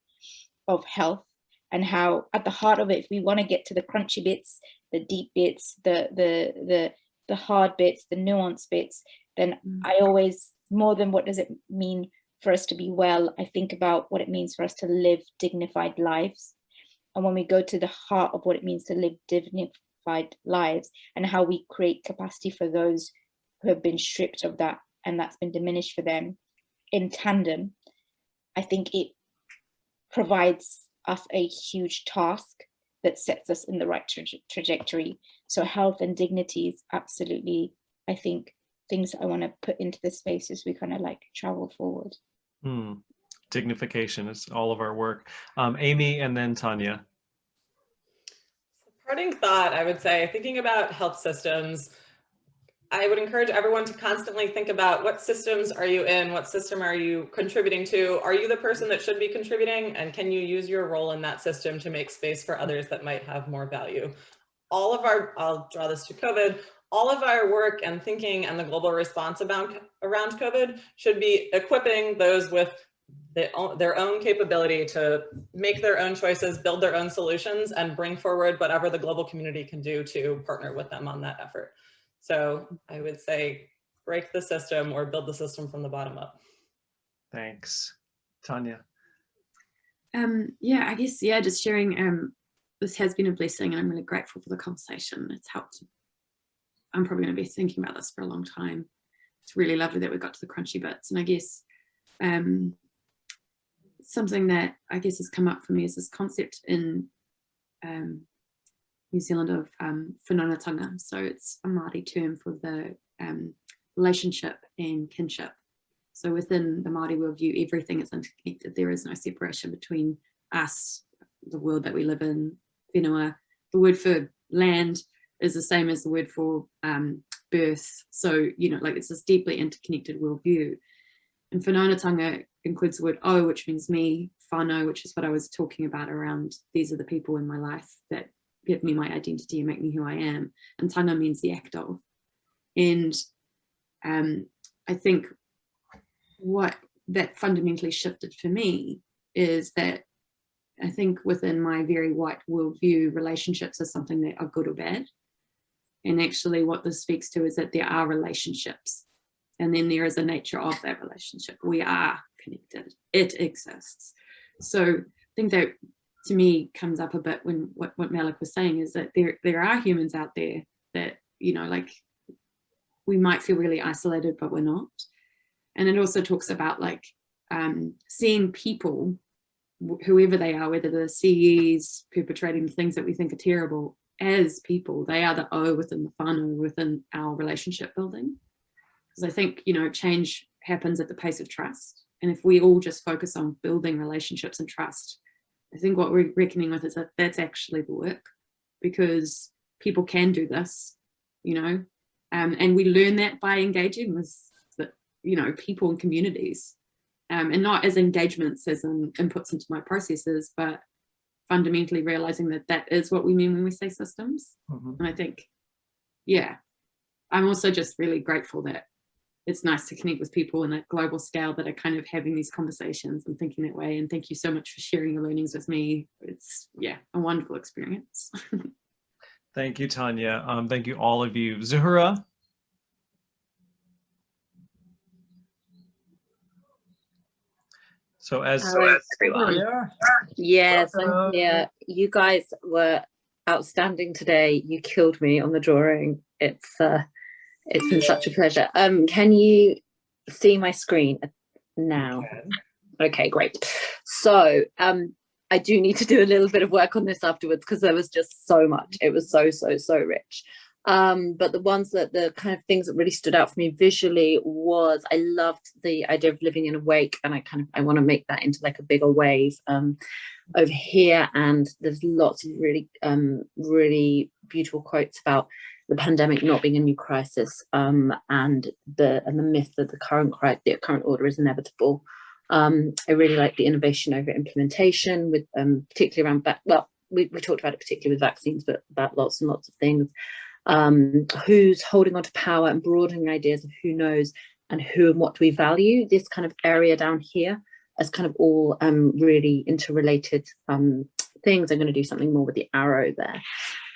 of health, and how at the heart of it, if we want to get to the crunchy bits, the deep bits, the hard bits, the nuanced bits, then I always, more than what does it mean for us to be well, I think about what it means for us to live dignified lives. And when we go to the heart of what it means to live dignified lives and how we create capacity for those who have been stripped of that and that's been diminished for them in tandem, I think it provides us a huge task that sets us in the right trajectory. So health and dignity is absolutely, I think, things that I want to put into the space as we kind of like travel forward. Dignification is all of our work. Amy and then Tanya. Parting thought, I would say, thinking about health systems, I would encourage everyone to constantly think about what systems are you in, what system are you contributing to? Are you the person that should be contributing? And can you use your role in that system to make space for others that might have more value? All of our, I'll draw this to COVID, all of our work and thinking and the global response around COVID should be equipping those with their own capability to make their own choices, build their own solutions, and bring forward whatever the global community can do to partner with them on that effort. So I would say break the system or build the system from the bottom up. Thanks. Tanya. Yeah, I guess, yeah, just sharing, this has been a blessing and I'm really grateful for the conversation. It's helped. I'm probably going to be thinking about this for a long time. It's really lovely that we got to the crunchy bits. And I guess something that I guess has come up for me is this concept in New Zealand of whanaungatanga. So it's a Māori term for the relationship and kinship. So within the Māori worldview, everything is interconnected. There is no separation between us, the world that we live in, whenua. The word for land is the same as the word for birth. So, you know, like it's this deeply interconnected worldview. And whanaungatanga includes the word o, which means me, whānau, which is what I was talking about around these are the people in my life that give me my identity and make me who I am. And tanga means the act of. And I think what that fundamentally shifted for me is that I think within my very white worldview, relationships are something that are good or bad. And actually what this speaks to is that there are relationships. And then there is a nature of that relationship. We are connected. It exists. So I think that to me comes up a bit when what Malik was saying is that there are humans out there that, you know, like we might feel really isolated, but we're not. And it also talks about like seeing people, whoever they are, whether they're CEs perpetrating the things that we think are terrible, as people. They are the O within the whānau, within our relationship building. Because I think, you know, change happens at the pace of trust. And if we all just focus on building relationships and trust, I think what we're reckoning with is that that's actually the work, because people can do this, you know, and we learn that by engaging with, you know, people and communities, and not as engagements as inputs into my processes, but fundamentally realizing that that is what we mean when we say systems. And I think, yeah, I'm also just really grateful that it's nice to connect with people on that global scale that are kind of having these conversations and thinking that way. And thank you so much for sharing your learnings with me. It's, yeah, a wonderful experience. Thank you, Tanya. Thank you, all of you. Zuhura? So as everyone. Yeah. Yes, I'm Welcome. here. You guys were outstanding today. You killed me on the drawing. It's been such a pleasure. Can you see my screen now? Okay, great. So I do need to do a little bit of work on this afterwards because there was just so much. It was so rich. But the kind of things that really stood out for me visually was I loved the idea of living in a wake, and I want to make that into like a bigger wave over here. And there's lots of really beautiful quotes about the pandemic not being a new crisis, and the myth that the current order is inevitable. I really like the innovation over implementation, with particularly around we talked about it particularly with vaccines, but about lots and lots of things. Who's holding on to power and broadening ideas of who knows and who and what do we value. This kind of area down here as kind of all really interrelated things. I'm going to do something more with the arrow there.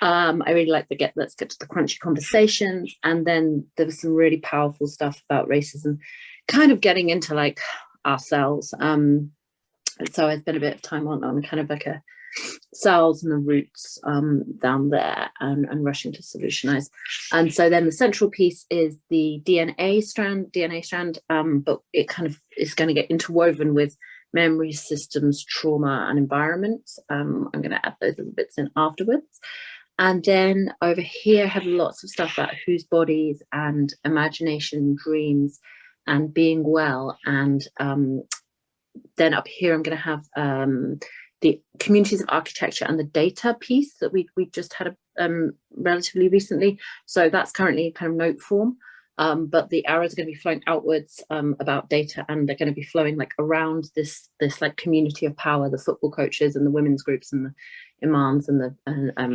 I really like let's get to the crunchy conversations. And then there was some really powerful stuff about racism, kind of getting into like ourselves. And so I spent a bit of time on kind of like a cells and the roots down there, and rushing to solutionize. And so then the central piece is the DNA strand, but it kind of is going to get interwoven with memory, systems, trauma, and environment. I'm going to add those little bits in afterwards. And then over here, I have lots of stuff about whose bodies and imagination, dreams, and being well. And then up here, I'm going to have the communities of architecture and the data piece that we just had relatively recently. So that's currently kind of note form, but the arrows are going to be flowing outwards about data, and they're going to be flowing like around this like community of power, the football coaches and the women's groups and the imams and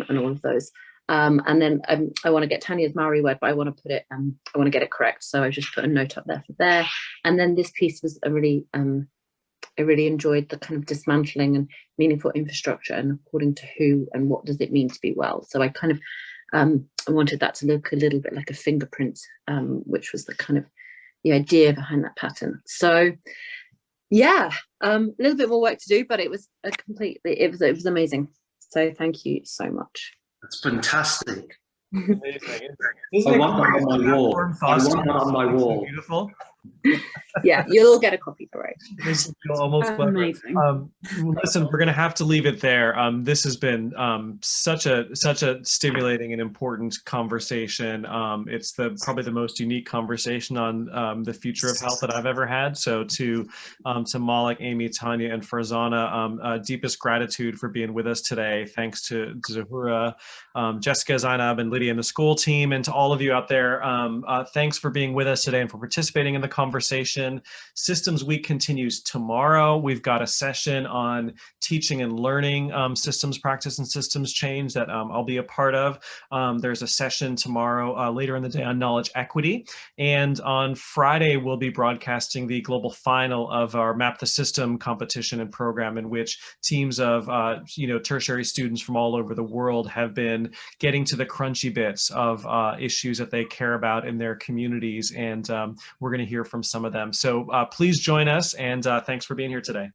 all of those. And then I want to get Tanya's Maori word, but I want to put it, I want to get it correct. So I just put a note up there for there. And then this piece was I really enjoyed the kind of dismantling and meaningful infrastructure, and according to who and what does it mean to be well. So I kind of I wanted that to look a little bit like a fingerprint, which was the kind of the idea behind that pattern. So yeah, a little bit more work to do, but it was it was amazing. So thank you so much. That's fantastic. Amazing. I want that on my wall. I want that on my wall. Beautiful. Yeah, you'll all get a copy for it. Makes me feel almost clever. Amazing. Listen, we're going to have to leave it there. This has been such a stimulating and important conversation. It's probably the most unique conversation on the future of health that I've ever had. So to Malik, Amy, Tanya, and Farzana, deepest gratitude for being with us today. Thanks to Zahura, Jessica, Zainab, and Lydia and the school team, and to all of you out there. Thanks for being with us today and for participating in the conversation. Systems Week continues tomorrow. We've got a session on teaching and learning systems practice and systems change that I'll be a part of. There's a session tomorrow later in the day on knowledge equity. And on Friday, we'll be broadcasting the global final of our Map the System competition and program, in which teams of tertiary students from all over the world have been getting to the crunchy bits of issues that they care about in their communities. And we're going to hear from some of them. So please join us, and thanks for being here today.